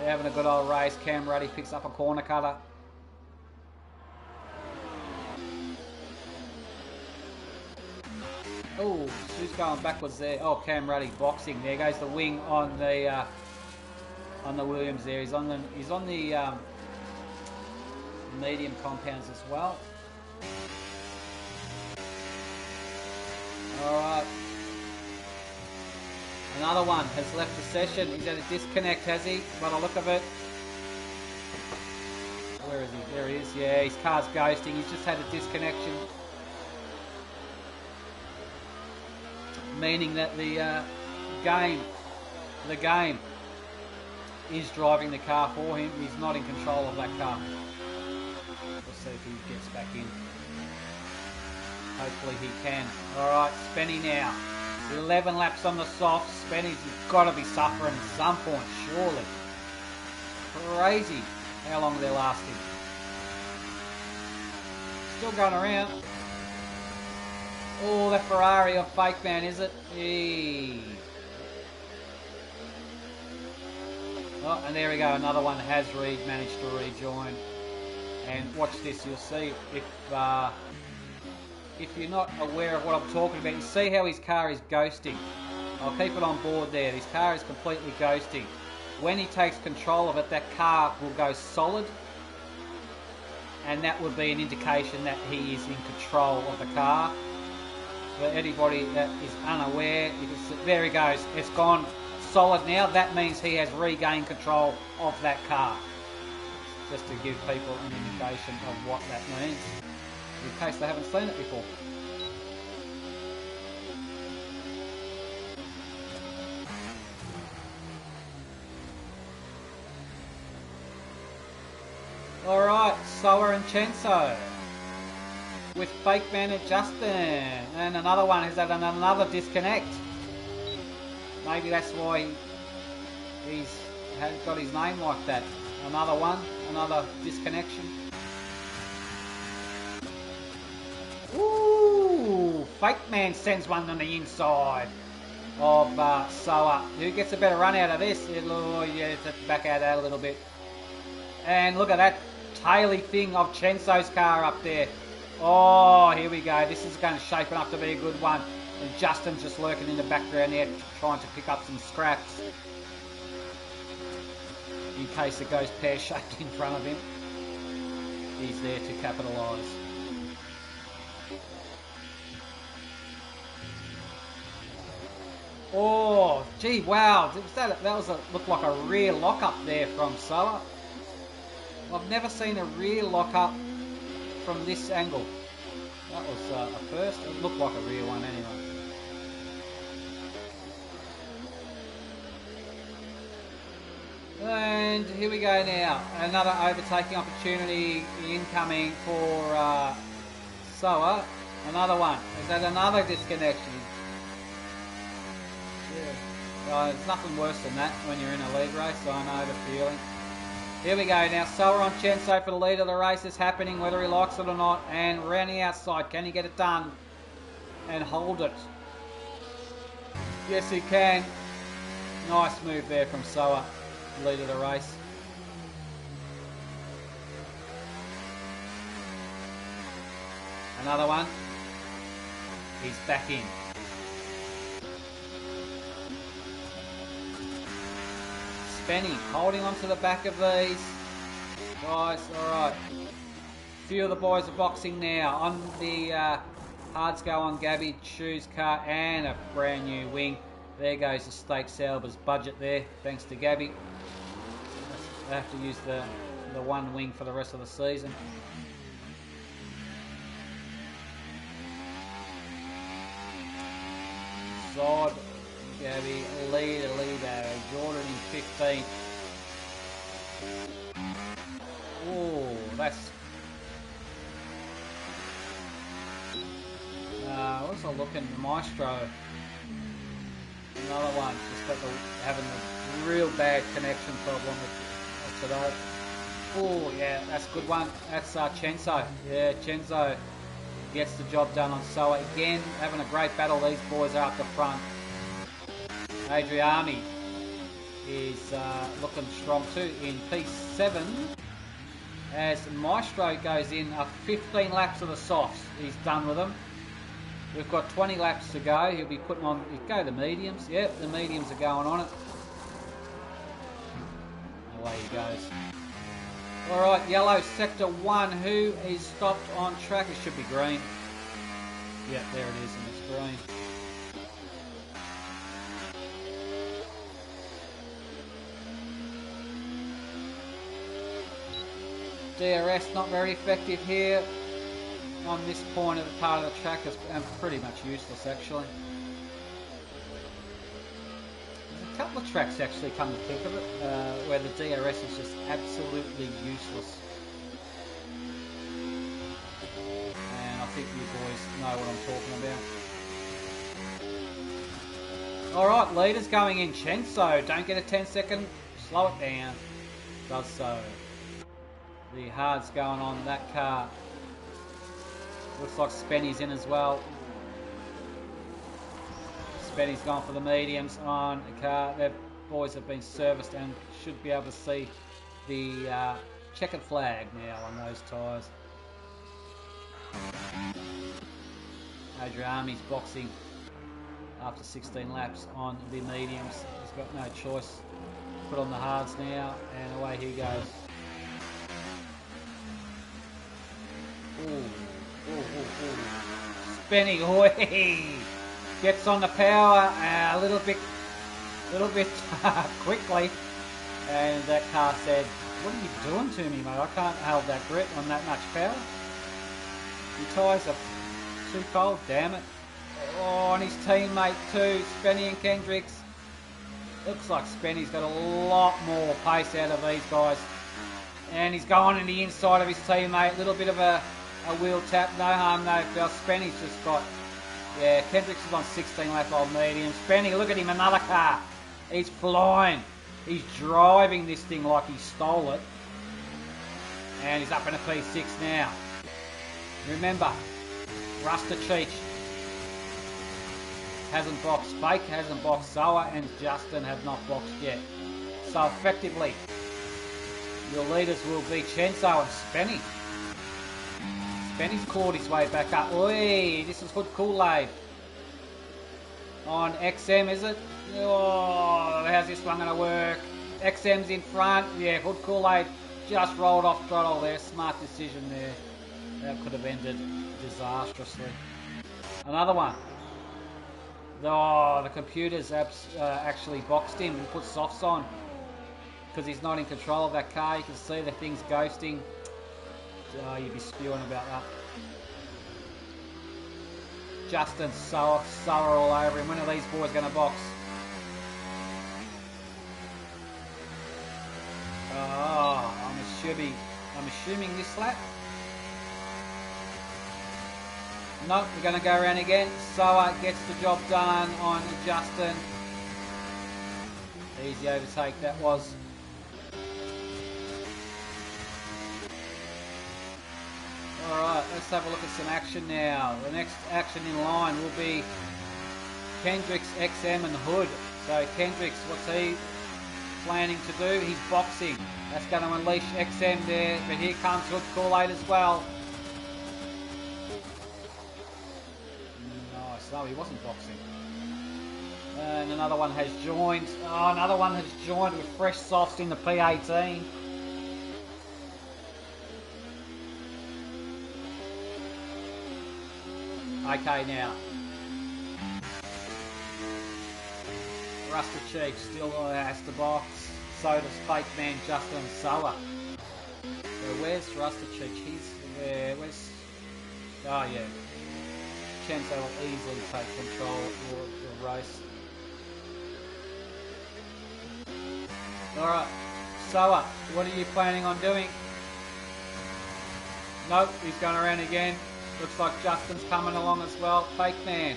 having a good old race. Cam Ruddy picks up a corner cutter. Oh, who's going backwards there? Oh, Cam Ruddy boxing. There goes the wing on the Williams there. He's on the medium compounds as well. Alright. Another one has left the session. He's at a disconnect, has he? By the look of it. Where is he? There he is. Yeah, his car's ghosting. He's just had a disconnection. Meaning that the game is driving the car for him. He's not in control of that car. We'll see if he gets back in. Hopefully he can. Alright, Spenny now. 11 laps on the soft. Spenny's got to be suffering at some point, surely. Crazy how long they're lasting. Still going around. Oh, that Ferrari of Fake Man, is it? Eee. Oh, and there we go. Another one has managed to rejoin. And watch this. You'll see if you're not aware of what I'm talking about. You see how his car is ghosting. I'll keep it on board there. His car is completely ghosting. When he takes control of it, that car will go solid. And that would be an indication that he is in control of the car. For anybody that is unaware, there he goes. It's gone solid now. That means he has regained control of that car. Just to give people an indication of what that means, in case they haven't seen it before. Alright, Soa and Chenso. With Fake Man and Justin. And another one has had another disconnect. Maybe that's why he's got his name like that. Another one, another disconnection. Ooh, Fake Man sends one on the inside of Soa. Who gets a better run out of this? Oh, yeah, back out that a little bit. And look at that taily thing of Chenso's car up there. Oh, here we go. This is going to shape up to be a good one. And Justin's just lurking in the background there, trying to pick up some scraps. In case it goes pear-shaped in front of him. He's there to capitalise. Oh, gee, wow. That looked like a rear lock-up there from Soa. I've never seen a rear lock-up from this angle. That was a first. It looked like a rear one anyway. And here we go now. Another overtaking opportunity incoming for Soa. Another one. Is that another disconnection? Yeah. There's nothing worse than that when you're in a lead race, so I know the feeling. Here we go now. Soa on Chenso for the lead of the race is happening, whether he likes it or not. And round the outside, can he get it done and hold it? Yes, he can. Nice move there from Soa, lead of the race. Another one. He's back in. Spenny holding on to the back of these guys. Alright. A few of the boys are boxing now. On the hards go on Gabby Chu's car and a brand new wing. There goes the State Sauber's budget there, thanks to Gabby. They have to use the one wing for the rest of the season. Sod, Gabby, leader, Jordan in 15th. Oh, that's... what's I looking? Maestro. Another one. Just got having a real bad connection problem with today. Oh, yeah, that's a good one. That's Chenso. Yeah, Chenso gets the job done on Soa. Again, having a great battle. These boys are up the front. Adriani is looking strong too in P7 as Maestro goes in 15 laps of the softs. He's done with them. We've got 20 laps to go. He'll be putting on... Go the mediums. Yep, the mediums are going on it. Away he goes. Alright, yellow sector 1. Who is stopped on track? It should be green. Yep, there it is, and it's green. DRS not very effective here on this point of the part of the track, and pretty much useless actually. There's a couple of tracks actually come to think of it where the DRS is just absolutely useless, and I think you boys know what I'm talking about. Alright, leaders going in. Chenso, don't get a 10-second, slow it down. Does so. The hards going on that car. Looks like Spenny's in as well. Spenny's gone for the mediums on the car. Their boys have been serviced and should be able to see the checkered flag now on those tyres. Adriami's boxing after 16 laps on the mediums. He's got no choice. Put on the hards now, and away he goes. Ooh. Spenny, gets on the power a little bit quickly, and that car said, "What are you doing to me, mate? I can't hold that grip on that much power. Your tyres are too cold, damn it." Oh, and his teammate too, Spenny and Kendricks. Looks like Spenny's got a lot more pace out of these guys, and he's going in the inside of his teammate. A little bit of a wheel tap, no harm, no foul. Spenny's just got, yeah, Kendricks is on 16 lap old medium. Spenny, look at him, another car. He's flying. He's driving this thing like he stole it. And he's up in a P6 now. Remember, Rusta Cheech hasn't boxed. Fake hasn't boxed. Soa and Justin have not boxed yet. So effectively, your leaders will be Chenso and Spenny. Spenny's clawed his way back up. Oi, this is Hood Kool-Aid. On XM, is it? Oh, how's this one going to work? XM's in front. Yeah, Hood Kool-Aid just rolled off throttle there. Smart decision there. That could have ended disastrously. Another one. Oh, the computer's actually boxed him and put softs on because he's not in control of that car. You can see the thing's ghosting. Oh, you'd be spewing about that. Justin Sower all over him. When are these boys going to box? Oh, I'm assuming this lap. Nope, we're going to go around again. Sower gets the job done on Justin. Easy overtake that was. Alright, let's have a look at some action now. The next action in line will be Kendricks, XM and Hood. So Kendricks, what's he planning to do? He's boxing. That's going to unleash XM there, but here comes Hood Kool-Aid as well. Nice, no, he wasn't boxing. And another one has joined. Oh, another one has joined with fresh softs in the P18. Okay, now. Rusted Cheek still has to box. So does Fake Man Justin Sower. So where's Rusted Cheek? He's there. Where's... Oh, yeah. Chenso will easily take control of the race. Alright. Sower, what are you planning on doing? Nope, he's going around again. Looks like Justin's coming along as well. Fake Man,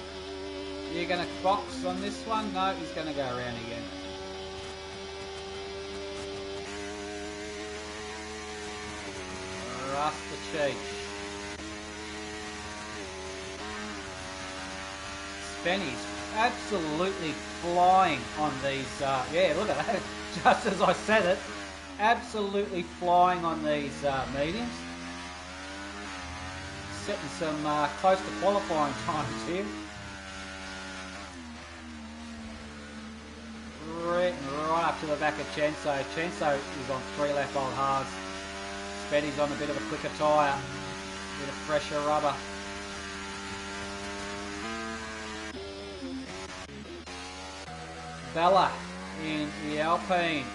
you're going to box on this one? No, he's going to go around again. Rasta Cheech. Spenny's absolutely flying on these. Yeah, look at that. Just as I said it, absolutely flying on these mediums. Setting some close to qualifying times here. Right up to the back of Chenso. Chenso is on 3 lap old hards. Spenny's on a bit of a quicker tyre. A bit of fresher rubber. Bella in the Alpine.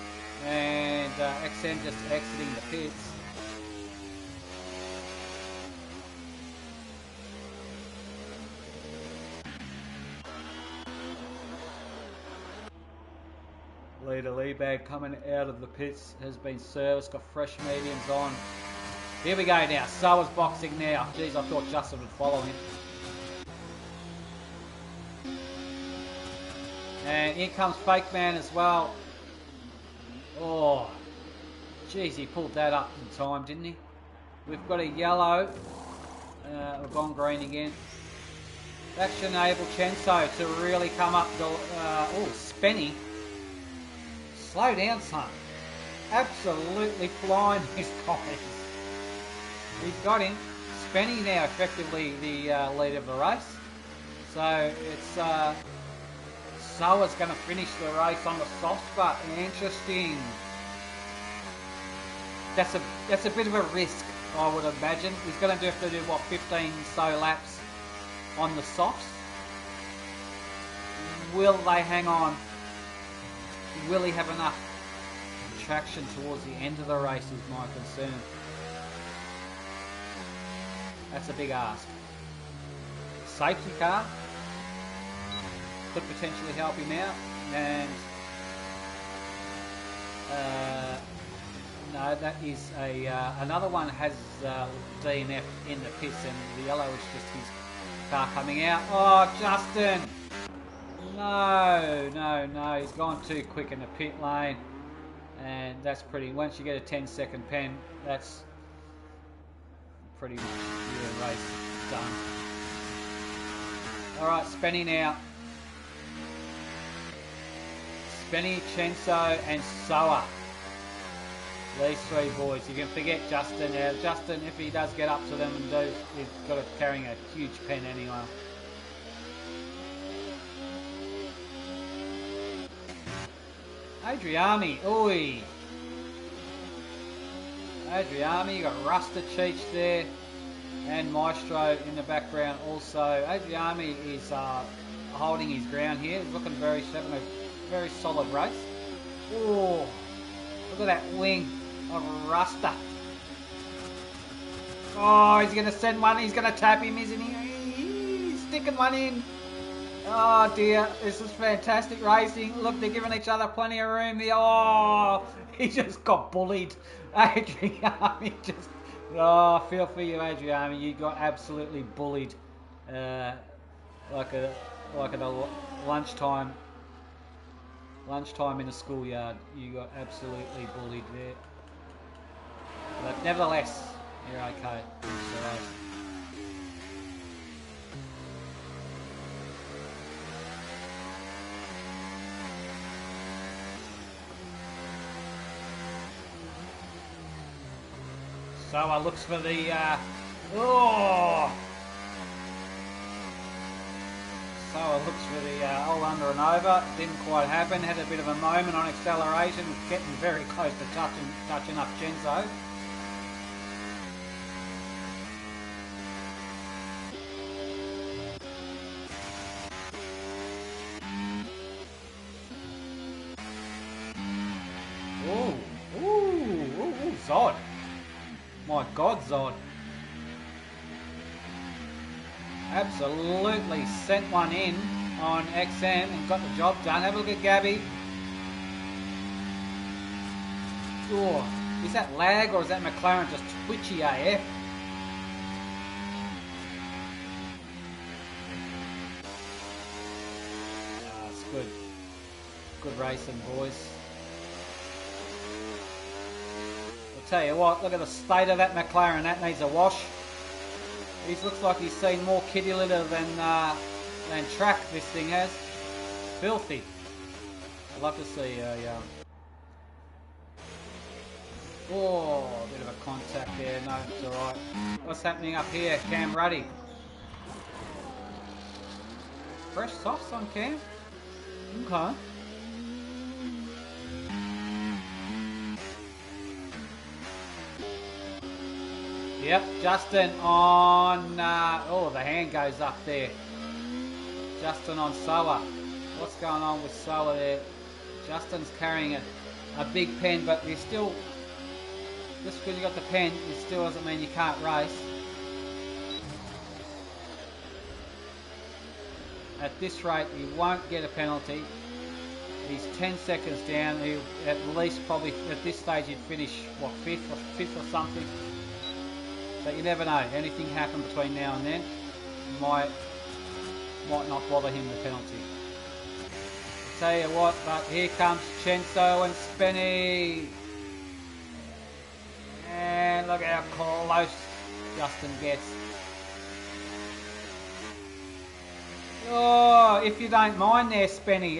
And XM just exiting the pits. Leader Leebag coming out of the pits, has been serviced, got fresh mediums on. Here we go now, Sower's boxing now. Geez, I thought Justin would follow him. And in comes Fake Man as well. Oh, geez, he pulled that up in time, didn't he? We've got a yellow. We've gone green again. That should enable Chenso to really come up the... oh, Spenny. Slow down, son. Absolutely flying these guys. We've got him. Spenny now effectively the leader of the race. So it's Sower's going to finish the race on the soft spot. Interesting. That's a bit of a risk, I would imagine. He's going to have to do what, 15 so laps on the softs. Will they hang on? Will he have enough traction towards the end of the race is my concern. That's a big ask. Safety car could potentially help him out, and no, that is a another one has DNF in the pits, and the yellow is just his car coming out. Oh, Justin! No, he's gone too quick in the pit lane, and that's pretty, once you get a 10-second pen, that's pretty much your race done. Alright, Spenny now. Spenny, Chenso and Sower. These three boys. You can forget Justin now. Justin, if he does get up to them and do, he's got carrying a huge pen anyway. Adriani, oi! Adriani, you got Rusted Cheech there, and Maestro in the background also. Adriani is holding his ground here. He's looking having a very solid race. Oh, look at that wing of Rusta. Oh, he's going to send one. He's going to tap him, isn't he? He's sticking one in. Oh dear, this is fantastic racing. Look, they're giving each other plenty of room. He just got bullied. Adriani just... Oh, I feel for you, Adriani. You got absolutely bullied. Like at a lunchtime in a schoolyard. You got absolutely bullied there. But nevertheless, you're okay. Soa looks for the... Soa looks for the old under and over. Didn't quite happen. Had a bit of a moment on acceleration. Getting very close to touching up Chenzo. Ooh, Zod. My God, Zod. Absolutely sent one in on XM and got the job done. Have a look at Gabby. Oh, is that lag or is that McLaren just twitchy AF? It's good. Good racing, boys. Tell you what, look at the state of that McLaren. That needs a wash. He looks like he's seen more kitty litter than track. This thing has. Filthy. I'd love to see a bit of a contact there. No, it's all right. What's happening up here, Cam Ruddy? Fresh softs on Cam. Okay. Yep, Justin on... the hand goes up there. Justin on Soa. What's going on with Soa there? Justin's carrying a big pen, but you still... Just because you got the pen, it still doesn't mean you can't race. At this rate, he won't get a penalty. He's 10 seconds down. He'll at least probably, at this stage, he'd finish, what, fifth or something. But you never know. Anything happen between now and then. Might not bother him the penalty. I'll tell you what, but here comes Chenzo and Spenny. And look how close Justin gets. Oh, if you don't mind there, Spenny,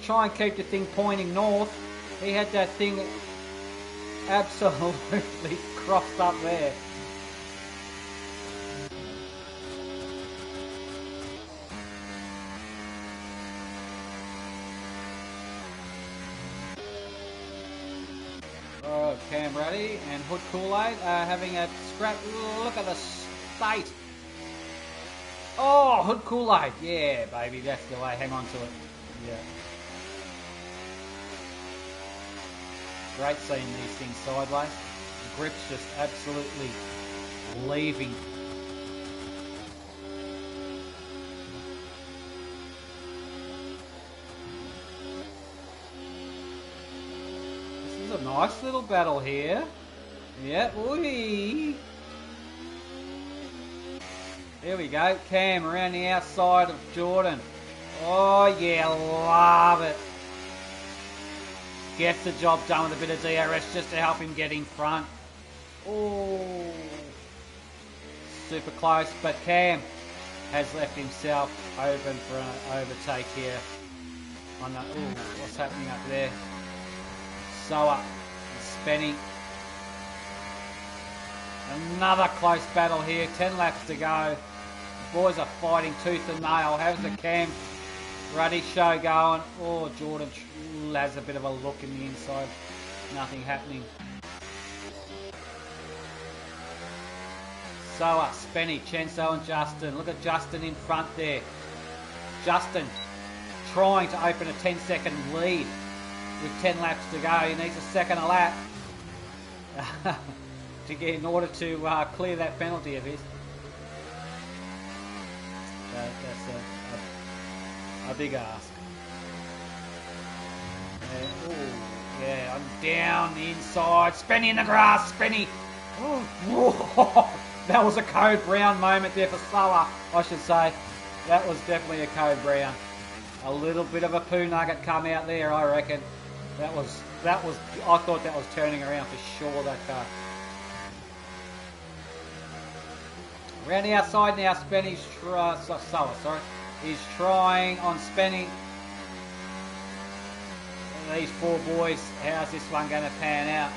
try and keep the thing pointing north. He had that thing absolutely crossed up there. Oh, Cam Ruddy and Hood Kool-Aid are having a scrap. Look at the state. Oh, Hood Kool-Aid. Yeah, baby, that's the way. Hang on to it. Yeah. Great seeing these things sideways. The grip's just absolutely leaving. This is a nice little battle here. Yeah, wee. There we go. Cam around the outside of Jordan. Oh yeah, love it. Gets the job done with a bit of DRS just to help him get in front. Oh, super close, but Cam has left himself open for an overtake here. On the, what's happening up there? Soa spinning. Another close battle here. 10 laps to go. The boys are fighting tooth and nail. How's the Cam Ruddy show going? Oh, Jordan has a bit of a look in the inside. Nothing happening. Soa, Spenny, Chenzo and Justin. Look at Justin in front there. Justin trying to open a 10-second lead with 10 laps to go. He needs a second a lap to get in order to clear that penalty of his. That's a big ask. Yeah, I'm down the inside. Spenny in the grass. Spenny. Oh, that was a Code Brown moment there for Soa, I should say. That was definitely a Code Brown. A little bit of a poo nugget come out there, I reckon. That was. I thought that was turning around for sure. That car. Around the outside now. Spenny's Soa, sorry. He's trying on Spenny. These four boys, how's this one going to pan out?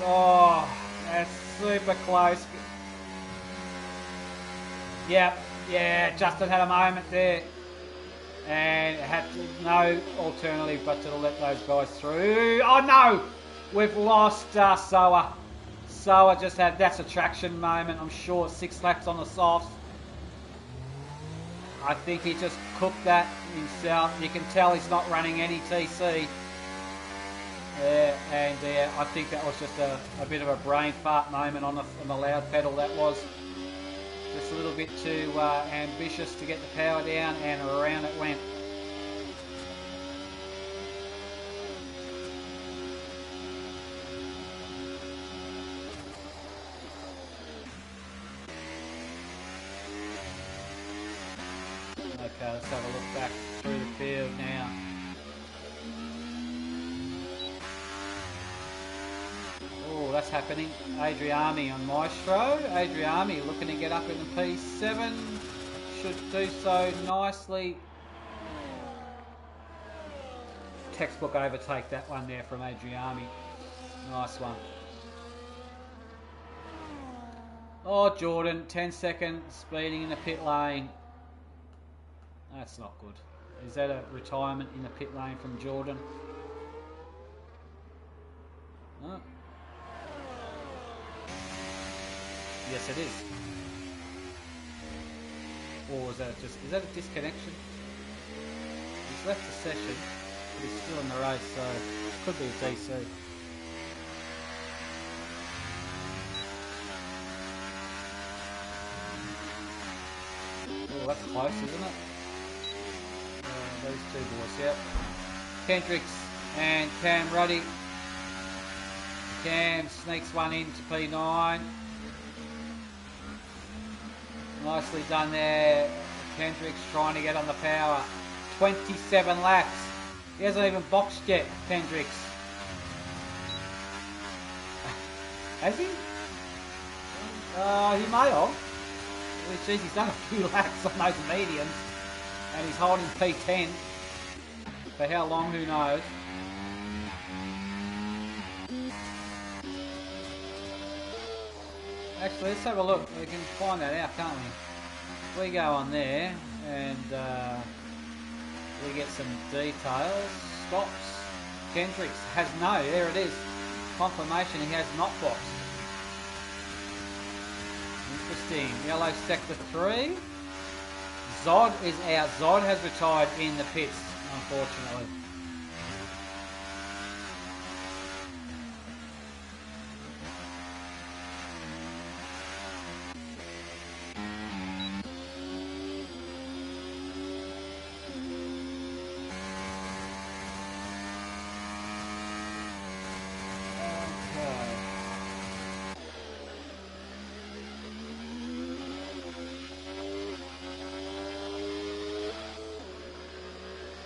Oh, that's super close. Yep, yeah, Justin had a moment there. And had no alternative but to let those guys through. Oh no! We've lost Soa. Soa just had, that's a traction moment, I'm sure. 6 laps on the softs. I think he just cooked that himself. You can tell he's not running any TC. And I think that was just a bit of a brain fart moment on the loud pedal. That was just a little bit too ambitious to get the power down, and around it went. Okay, let's have a look back through the field now. Oh, that's happening. Adriani on Maestro. Adriani looking to get up in the P7. Should do so nicely. Textbook overtake that one there from Adriani. Nice one. Oh, Jordan, 10 seconds speeding in the pit lane. That's not good. Is that a retirement in the pit lane from Jordan? No. Yes, it is. Or is that a disconnection? He's left the session, but he's still in the race, so it could be a DC. Oh, that's close, isn't it? Those two boys, yep. Kendricks and Cam Ruddy. Cam sneaks one into P9. Nicely done there. Kendricks trying to get on the power. 27 laps. He hasn't even boxed yet, Kendricks. Has he? He may have. Geez, he's done a few laps on those mediums. And he's holding P10. For how long, who knows. Actually, let's have a look. We can find that out, can't we? We go on there and we get some details. Stops. Kendricks has no. There it is. Confirmation he has not boxed. Interesting. Yellow sector 3. Zod is out. Zod has retired in the pits, unfortunately.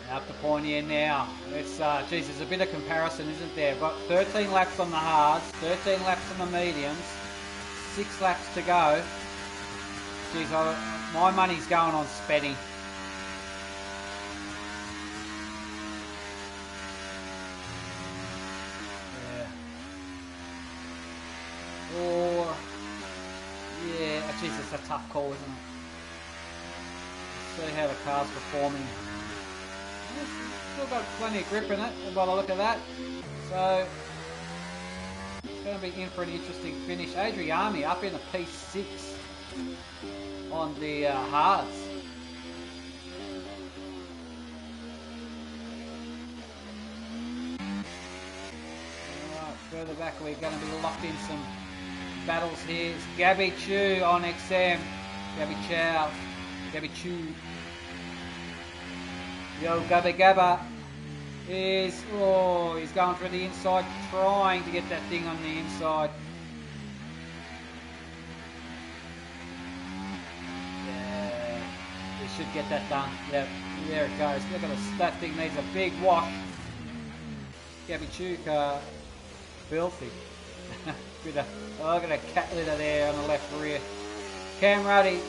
Up to Poinier now. It's geez, there's a bit of comparison, isn't there? But 13 laps on the hards, 13 laps on the mediums, 6 laps to go. Geez, my money's going on Spenny. Yeah. Or yeah, geez, it's a tough call, isn't it? Let's see how the car's performing. Still got plenty of grip in it, by the look of that. So, it's going to be in for an interesting finish. Adriani up in a P6 on the hards. Alright, further back we're going to be locked in some battles here. It's Gabby Chu on XM. Gabby Chow. Gabby Chu. Yo, Gabba Gabba is, oh, he's going for the inside, trying to get that thing on the inside. Yeah, he should get that done. Yep, there it goes. Look at this, that thing needs a big wash. Gabby Chuka, filthy. Look at a cat litter there on the left rear. Cam Ruddy,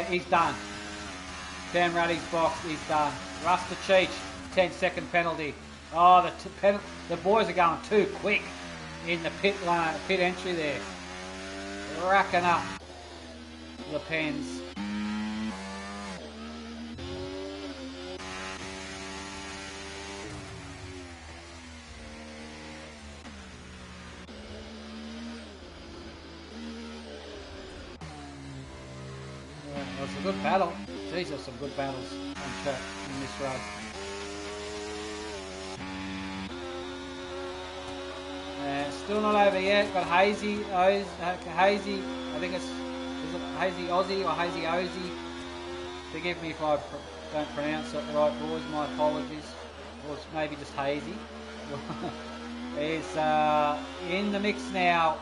he's done. Cam Ruddy's box, he's done. Rusta Cheech, 10-second penalty. Oh, the boys are going too quick in the pit entry there. Racking up the pens. It was a good battle. These are some good battles on track in this race. And still not over yet, but Hazy, I think is it Hazy Aussie or Hazy Ozzy? Forgive me if I don't pronounce it right, boys, my apologies. Or it's maybe just Hazy. Is in the mix now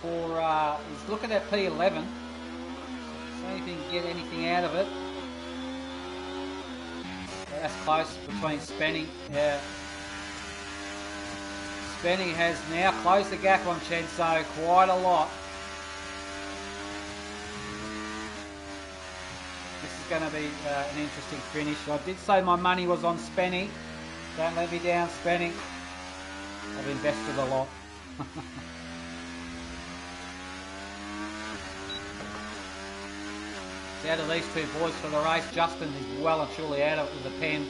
for, he's looking at P11. See if he can get anything out of it. That's close between Spenny. Yeah. Spenny has now closed the gap on Chenso quite a lot. This is going to be an interesting finish. I did say my money was on Spenny. Don't let me down, Spenny. I've invested a lot. Out of these two boys for the race, Justin is well and truly out of it with the pen.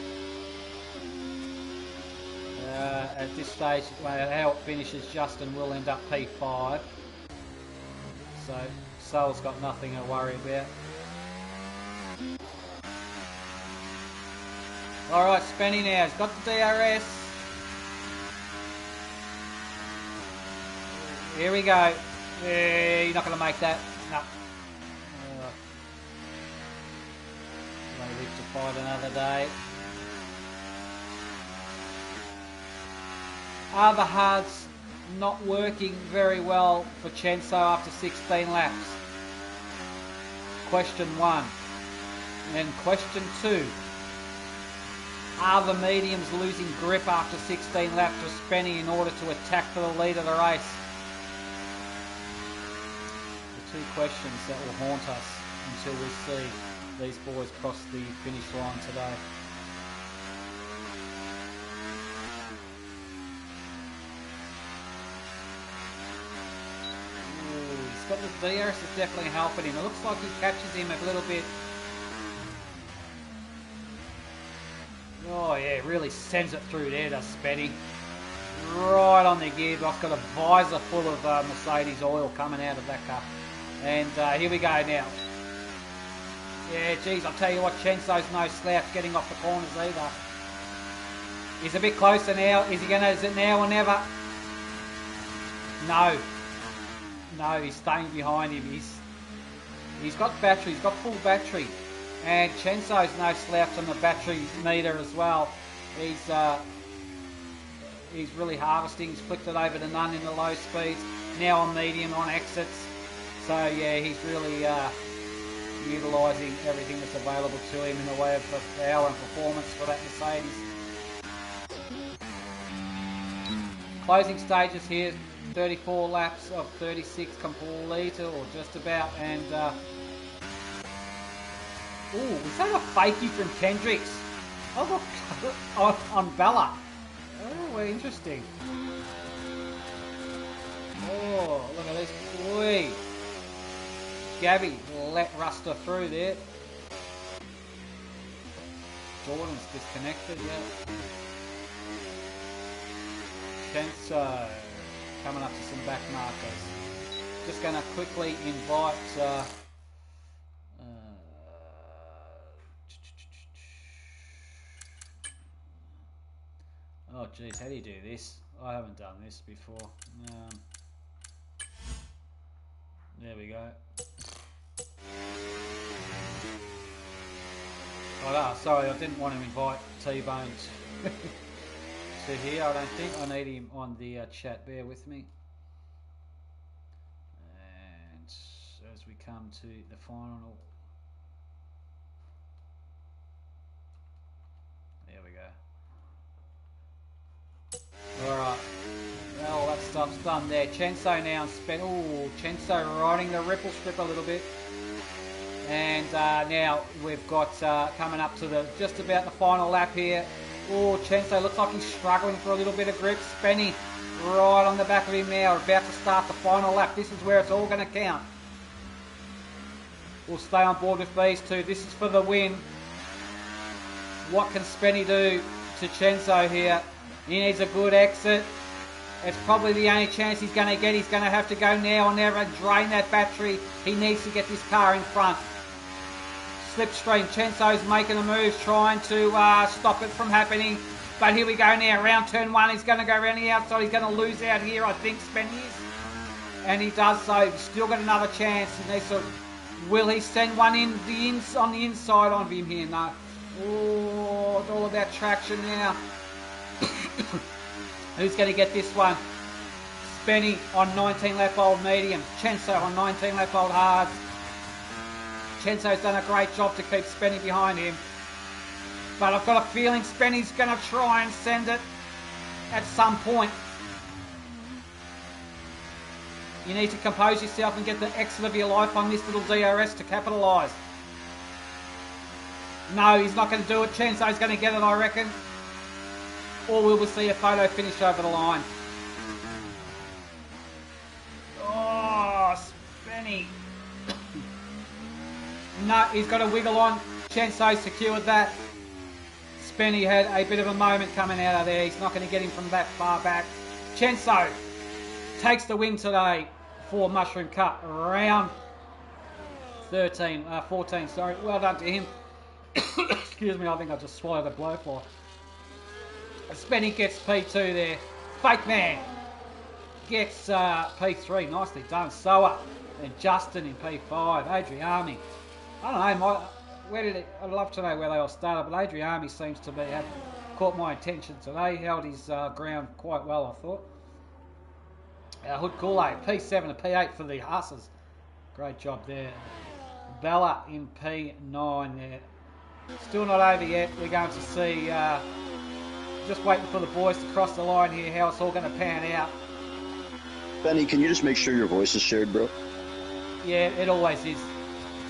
At this stage, how it finishes, Justin will end up P5. So, Sol's got nothing to worry about. Alright, Spenny now. He's got the DRS. Here we go. Yeah, you're not going to make that. No. Live to fight another day. Other hards not working very well for Chenso after 16 laps. Question 1. And question 2. Are the mediums losing grip after 16 laps for Spenny in order to attack for the lead of the race? The two questions that will haunt us until we see these boys cross the finish line today. Ooh, he's got the DRS is definitely helping him. It looks like he catches him a little bit. Oh yeah, really sends it through there, does Spenny. Right on the gearbox, got a visor full of Mercedes oil coming out of that car. And here we go now. Yeah, geez, I'll tell you what, Chenso's no slouch getting off the corners either. He's a bit closer now. Is it now or never? No. No, he's staying behind him. He's got battery, he's got full battery. And Chenso's no slouch on the battery meter as well. He's really harvesting. He's flicked it over to none in the low speeds. Now on medium on exits. So yeah, he's really utilising everything that's available to him in the way of power and performance for that Mercedes. Closing stages here, 34 laps of 36 completed, or just about, and ooh, is that a fakie from Kendricks? Oh, look, on Bella. Oh, interesting. Oh, look at this. Boy. Gabby let Ruster through there. Jordan's disconnected, yeah. Chenso coming up to some back markers. Just going to quickly invite oh geez, how do you do this? I haven't done this before. we go. Oh, no, sorry, I didn't want to invite T-Bones to here. I don't think I need him on the chat. Bear with me. And as we come to the final, there we go. All right. Well, that stuff's done there. Chenso now spent. Oh, Chenso riding the ripple strip a little bit. And now we've got coming up to the just about the final lap here. Oh, Chenso looks like he's struggling for a little bit of grip. Spenny right on the back of him now, about to start the final lap. This is where it's all going to count. We'll stay on board with these two. This is for the win. What can Spenny do to Chenso here? He needs a good exit. It's probably the only chance he's going to get. He's going to have to go now or never and drain that battery. He needs to get this car in front. Slipstream. Chenso's making a move, trying to stop it from happening. But here we go now. Round turn one. He's going to go around the outside. He's going to lose out here, I think, Spenny is. And he does so. He's still got another chance. He needs to, will he send one in on the inside of him here? No. Oh, it's all about traction now. Who's going to get this one? Spenny on 19 lap old medium. Chenso on 19 lap old hards. Chenso's done a great job to keep Spenny behind him. But I've got a feeling Spenny's going to try and send it at some point. You need to compose yourself and get the exit of your life on this little DRS to capitalise. No, he's not going to do it. Chenso's going to get it, I reckon. Or we will see a photo finish over the line. Oh, Spenny. No, he's got a wiggle on. Chenso secured that. Spenny had a bit of a moment coming out of there. He's not going to get him from that far back. Chenso takes the win today for Mushroom Cut. Round 14, sorry. Well done to him. Excuse me, I think I just swallowed a blowfly. Spenny gets P2 there. Fake Man gets P3. Nicely done. Soa and Justin in P5. Adriani. I don't know. I'd love to know where they all started, but Adriani seems to have caught my attention today. He held his ground quite well, I thought. Hood Kool-Aid, P7 and P8 for the Husses. Great job there. Bella in P9 there. Still not over yet. We're going to see... just waiting for the boys to cross the line here, how it's all going to pan out.
Benny, can you just make sure your voice is shared, bro?
Yeah, it always is.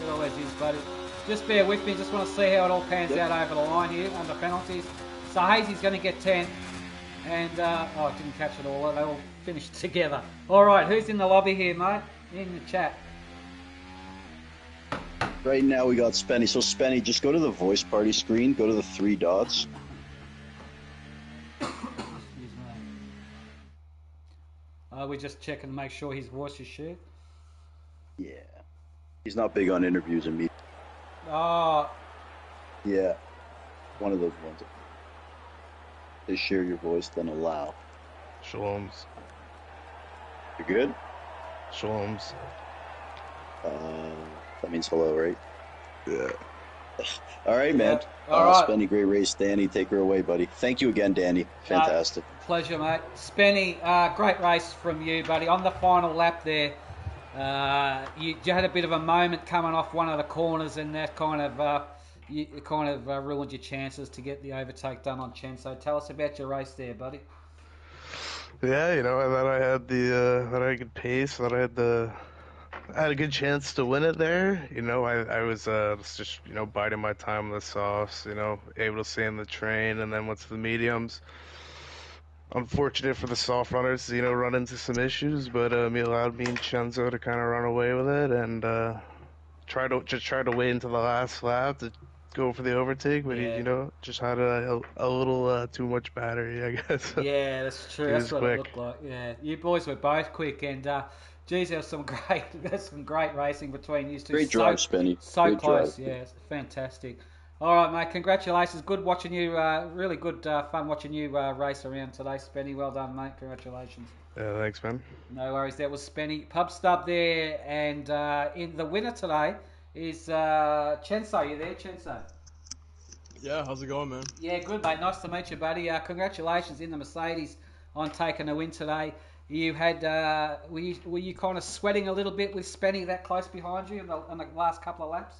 It always is, buddy. Just bear with me. Just want to see how it all pans out over the line here under penalties. So Hazy's going to get 10. And, I didn't catch it all. They all finished together. All right, who's in the lobby here, mate? In the chat.
Right now we got Spenny. So Spenny, just go to the voice party screen. Go to the 3 dots.
We're just checking to make sure his voice is shared.
Yeah. He's not big on interviews and meetings.
Oh.
Yeah. One of those ones. They share your voice, then allow.
Shaloms.
You good?
Shaloms.
That means hello, right?
Yeah.
All right, man.
All right.
Spenny, great race. Danny, take her away, buddy. Thank you again, Danny. Fantastic.
Pleasure, mate. Spenny, great race from you, buddy. On the final lap there, you had a bit of a moment coming off one of the corners, and that kind of ruined your chances to get the overtake done on Chenso. Tell us about your race there, buddy.
Yeah, I thought I had that I had good pace, that I had a good chance to win it there. I was just biding my time on the softs, able to stay in the train, and then went to the mediums. Unfortunate for the soft runners to, run into some issues, but he allowed me and Chenso to kind of run away with it and try to wait until the last lap to go for the overtake, but
yeah.
he, just had a little too much battery, I guess.
Yeah, that's true. That's what it looked like. Yeah, you boys were both quick, and geez, there's some great racing between you two.
Great drive, Spenny.
So
Great
close.
drive.
Yeah, it's fantastic. All right, mate. Congratulations. Good watching you. Really good fun watching you race around today, Spenny. Well done, mate. Congratulations.
Yeah, thanks, man.
No worries. That was Spenny. Pub Stub there, and in the winner today is Chenso. You there, Chenso?
Yeah, how's it going, man?
Yeah, good, mate. Nice to meet you, buddy. Congratulations in the Mercedes on taking a win today. You had were you kind of sweating a little bit with Spenny that close behind you in the last couple of laps?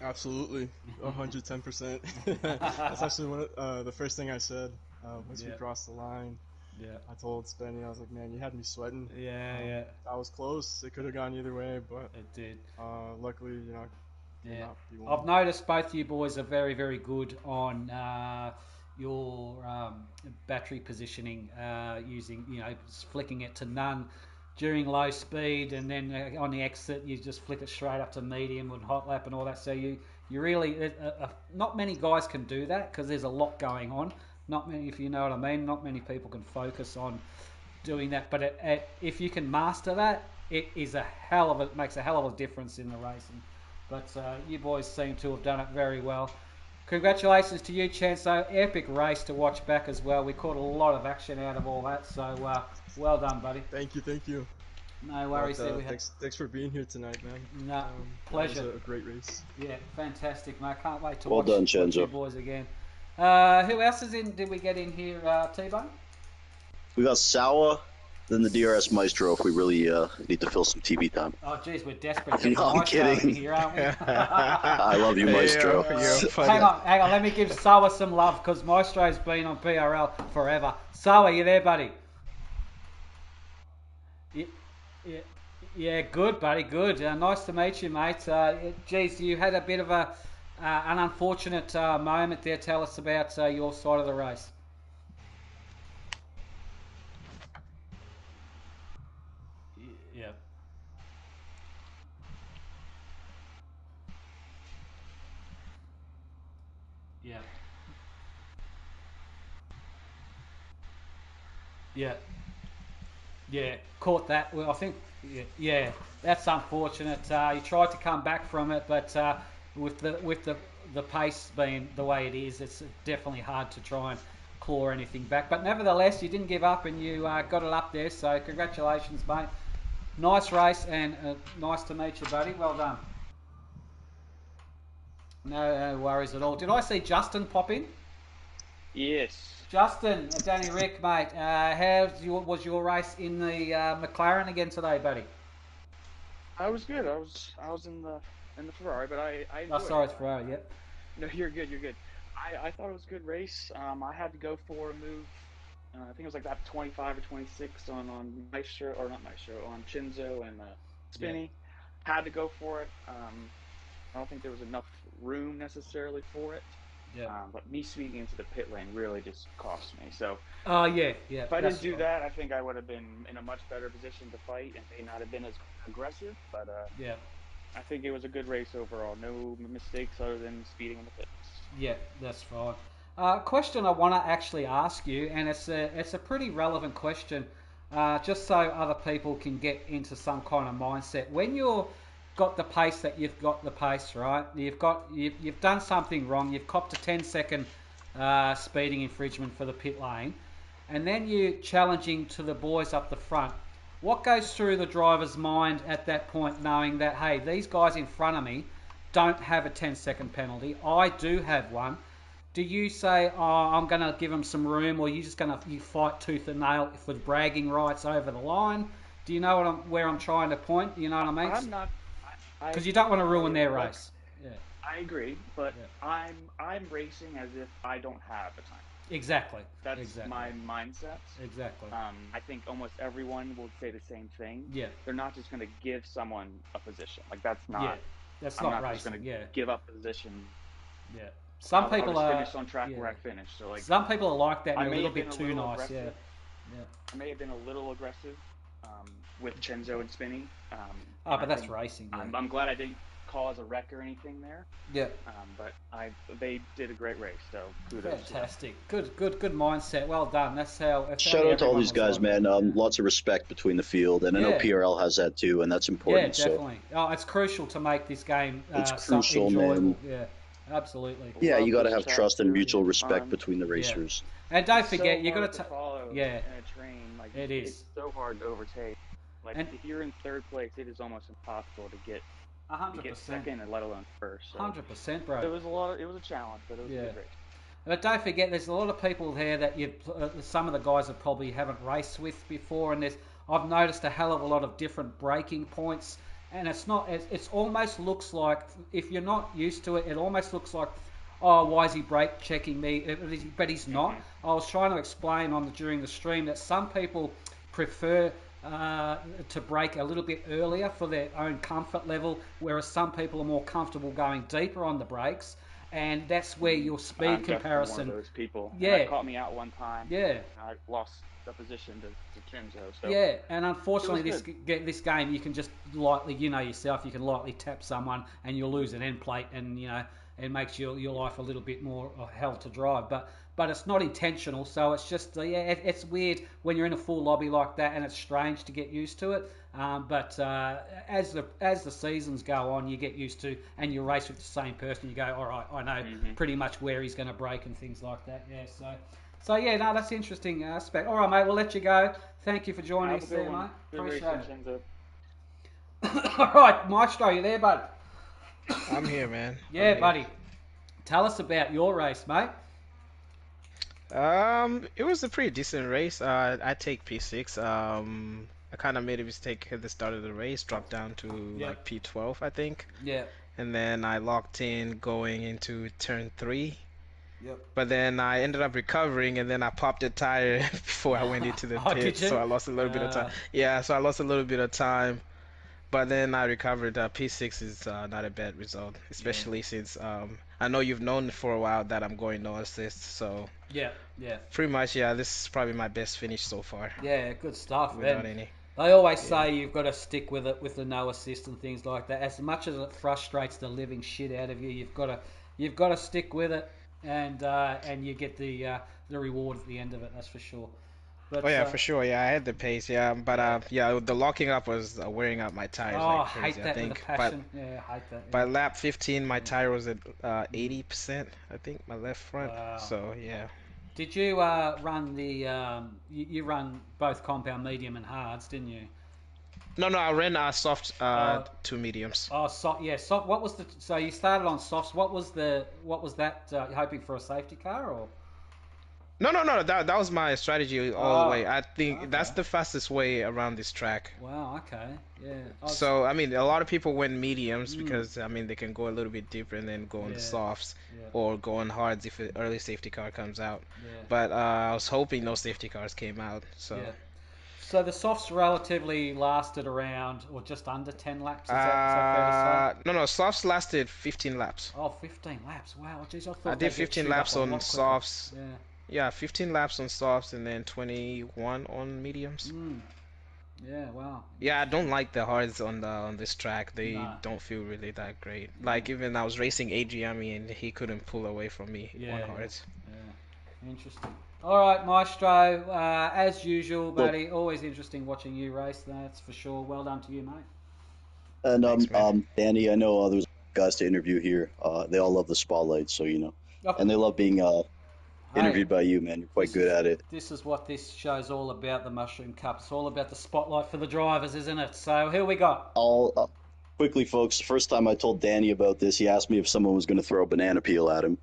Absolutely, 110%. That's actually the first thing I said once we
Yeah.
crossed the line.
Yeah.
I told Spenny, I was like, man, you had me sweating.
Yeah.
I was close. It could have gone either way, but
It did.
luckily, came
Yeah.
out P1.
I've noticed both you boys are very, very good on your battery positioning, using, flicking it to none during low speed, and then on the exit you just flick it straight up to medium and hot lap and all that. So you really, not many guys can do that because there's a lot going on. Not many, if you know what I mean. Not many people can focus on doing that. But if you can master that, it makes a hell of a difference in the racing. But you boys seem to have done it very well. Congratulations to you, Chanso. Epic race to watch back as well. We caught a lot of action out of all that. So well done, buddy.
Thank you.
No worries.
But, thanks for being here tonight, man.
No, pleasure.
That was a great race.
Yeah, fantastic, mate. Can't wait to
Well
watch,
done,
watch
Chenzo.
you boys again. Who else is in? Did we get in here, T-Bone?
We got Sawa, then the DRS Maestro if we really need to fill some TV time.
Oh, geez, we're desperate to get
No, I'm
Maestro in
kidding.
here, aren't we?
I love you, Maestro.
Hang on. Let me give Sawa some love because Maestro's been on PRL forever. Sawa, you there, buddy? Yeah, good, buddy, good. Nice to meet you, mate. Geez, you had a bit of an unfortunate moment there. Tell us about your side of the race. Yeah. Yeah. Yeah. Yeah, caught that. Well, I think, yeah, that's unfortunate. He tried to come back from it, but with the pace being the way it is, it's definitely hard to try and claw anything back. But nevertheless, you didn't give up and you got it up there. So congratulations, mate. Nice race and nice to meet you, buddy. Well done. No worries at all. Did I see Justin pop in?
Yes.
Justin, Danny Rick, mate, was your race in the McLaren again today, buddy?
I was good. I was in the Ferrari, but I enjoyed
Sorry,
it.
it's Ferrari. Yep.
No, you're good. I thought it was a good race. I had to go for a move. I think it was like that 25 or 26 on Maestro, or not Maestro, on Chenzo and Spinny. Yeah. Had to go for it. I don't think there was enough room necessarily for it.
Yeah.
But me speeding into the pit lane really just cost me. So.
Yeah.
If I didn't do that, I think I would have been in a much better position to fight and may not have been as aggressive. But
yeah.
I think it was a good race overall. No mistakes other than speeding in the pits.
Yeah, that's fine. Question I want to actually ask you, and it's a pretty relevant question, just so other people can get into some kind of mindset. When you're got the pace that you've got the pace, right? You've done something wrong. You've copped a 10-second speeding infringement for the pit lane, and then you're challenging to the boys up the front. What goes through the driver's mind at that point, knowing that, hey, these guys in front of me don't have a 10-second penalty. I do have one. Do you say, oh, I'm going to give them some room, or are you just going to fight tooth and nail for bragging rights over the line? Do you know where I'm trying to point? You know what I mean?
I'm not.
Because you don't want to ruin their race. Yeah.
I agree, but I'm racing as if I don't have the time.
Exactly.
That's my mindset.
Exactly.
I think almost everyone will say the same thing.
Yeah.
They're not just going to give someone a position. Like that's not.
Yeah. That's
I'm
not
not
racing.
just going to give up a position.
Yeah. Some people
are finish on track where I finished. So like
some people are like that. And a little bit too nice.
Aggressive.
Yeah.
I may have been a little aggressive with Chenzo and Spinny.
But that's racing. Yeah.
I'm glad I didn't cause a wreck or anything there.
Yeah.
But they did a great race, so kudos.
Fantastic. Good mindset. Well done. That's how.
Shout out to all these guys, man. Lots of respect between the field, and I know PRL has that too, and that's important.
Yeah, definitely. So. It's crucial to make this game.
It's crucial, man.
Yeah, absolutely.
Yeah, you got to have trust and mutual respect between the racers.
And don't forget, you got
to follow.
Yeah.
In a train, like Like
It is.
It's so hard to overtake. Like
And-
if you're in third place, it is almost impossible to get
100%.
second, and let alone first. So
100%, bro.
it was a challenge, but it was a good race.
But don't forget, there's a lot of people there that some of the guys that probably haven't raced with before, and I've noticed a hell of a lot of different braking points, and it's almost looks like, if you're not used to it, it almost looks like, oh, why is he brake checking me? But he's not. I was trying to explain during the stream that some people prefer to brake a little bit earlier for their own comfort level, whereas some people are more comfortable going deeper on the brakes. And that's where your speed
I'm
comparison.
one of those people.
Yeah.
And that caught me out one time.
Yeah.
And I lost the position to Chinzo. So
Yeah, and unfortunately,
It
this game you can just lightly, yourself, you can lightly tap someone and you'll lose an end plate, and it makes your life a little bit more hell to drive. But it's not intentional, so it's just it's weird when you're in a full lobby like that, and it's strange to get used to it. But as the seasons go on, you get used to, and you race with the same person. You go, all right, I know pretty much where he's going to brake and things like that. Yeah, so yeah, no, that's an interesting aspect. All right, mate, we'll let you go. Thank you for joining us there, mate.
Good
Appreciate
racing,
it.
Chinzo.
All right, Maestro, you there, bud?
I'm here, man.
Yeah,
I'm
buddy. Tell us about your race, mate.
It was a pretty decent race. I take P6. I kind of made a mistake at the start of the race, dropped down to like P12, I think.
Yeah.
And then I locked in going into turn 3.
Yep.
But then I ended up recovering, and then I popped a tire before I went into the
Oh, did
pit,
you?
so I lost a little bit of time. Yeah, so I lost a little bit of time. But then I recovered. P6 is not a bad result, especially since I know you've known for a while that I'm going no assist. So
Yeah.
pretty much, this is probably my best finish so far.
Yeah, good stuff,
Without
man.
any.
They always say you've got to stick with it with the no assist and things like that. As much as it frustrates the living shit out of you, you've got to stick with it, and you get the reward at the end of it. That's for sure. But,
Oh yeah, for sure. Yeah, I had the pace. Yeah, but the locking up was wearing out my tires
Oh,
like
I
crazy.
hate that
I think.
with a passion. Yeah, I hate that. Yeah.
By lap 15, my tire was at 80%. I think my left front.
Wow.
So yeah.
Did you run the? You run both compound, medium, and hards, didn't you?
No, I ran soft 2 mediums.
Oh, soft. Yeah, soft. What was the? So you started on softs. What was that? Hoping for a safety car or?
No. That was my strategy all the way. I think
okay.
that's the fastest way around this track.
Wow. Okay. Yeah.
So I mean, a lot of people went mediums because I mean they can go a little bit deeper and then go on the softs or go on hards if an early safety car comes out.
Yeah.
But I was hoping no safety cars came out. So.
Yeah. So the softs relatively lasted around or just under 10 laps. Is that fair to say?
No. Softs lasted 15 laps.
Oh, 15 laps. Wow. Geez, I thought
I did 15 laps on softs.
Yeah.
Yeah, 15 laps on softs and then 21 on mediums.
Yeah, wow.
Yeah, I don't like the hards on this track. They don't feel really that great. Like even I was racing Adriami and he couldn't pull away from me on hards.
Yeah, interesting. All right, Maestro. As usual, buddy. Always interesting watching you race. That's for sure. Well done to you, mate.
And
Thanks,
Danny, I know there's guys to interview here. They all love the spotlight, so and they love being interviewed by you, man. You're quite good at it.
This is what this show's all about, the Mushroom Cup. It's all about the spotlight for the drivers, isn't it? So who we got?
Quickly, folks, the first time I told Danny about this, he asked me if someone was going to throw a banana peel at him.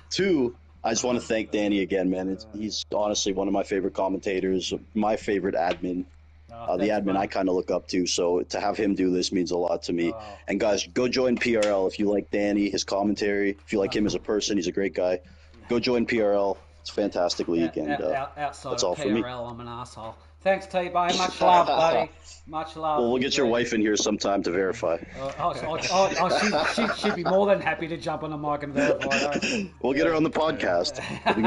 2, I just want to thank Danny again, man. He's honestly one of my favorite commentators, my favorite admin. The admin I kind of look up to, so to have him do this means a lot to me. And guys, go join PRL if you like Danny, his commentary. If you like him as a person, he's a great guy. Go join PRL. It's a fantastic league, and
outside
that's all
of
for me.
PRL, I'm an asshole. Thanks, T-Bone. Much love, buddy. Much love.
Well, we'll get your wife in here sometime to verify.
She'd be more than happy to jump on the mic and verify.
We'll get her on the podcast. It'll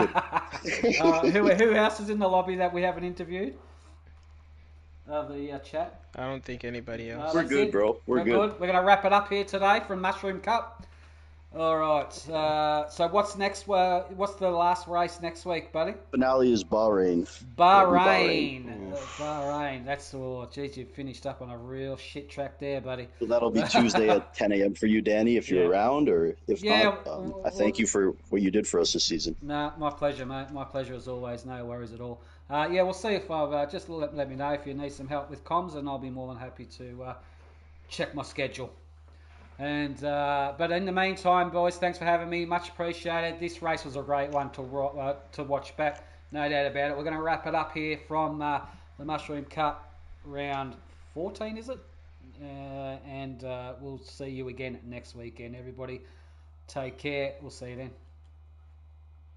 be good.
Who else is in the lobby that we haven't interviewed? The chat.
I don't think anybody else.
We're good, bro. We're good.
We're going to wrap it up here today from Mushroom Cup. All right. So what's next? What's the last race next week, buddy?
Finale is Bahrain.
Bahrain. Bahrain. That's all. Geez, you finished up on a real shit track there, buddy.
So that'll be Tuesday at 10 a.m. for you, Danny, if you're around, or if not, I thank you for what you did for us this season.
No, my pleasure, mate. My pleasure as always. No worries at all. Yeah, we'll see if I've just let me know if you need some help with comms, and I'll be more than happy to check my schedule. And but in the meantime, boys, thanks for having me. Much appreciated. This race was a great one to watch back. No doubt about it. We're going to wrap it up here from the Mushroom Cup round 14, is it? And we'll see you again next weekend. Everybody, take care. We'll see you then.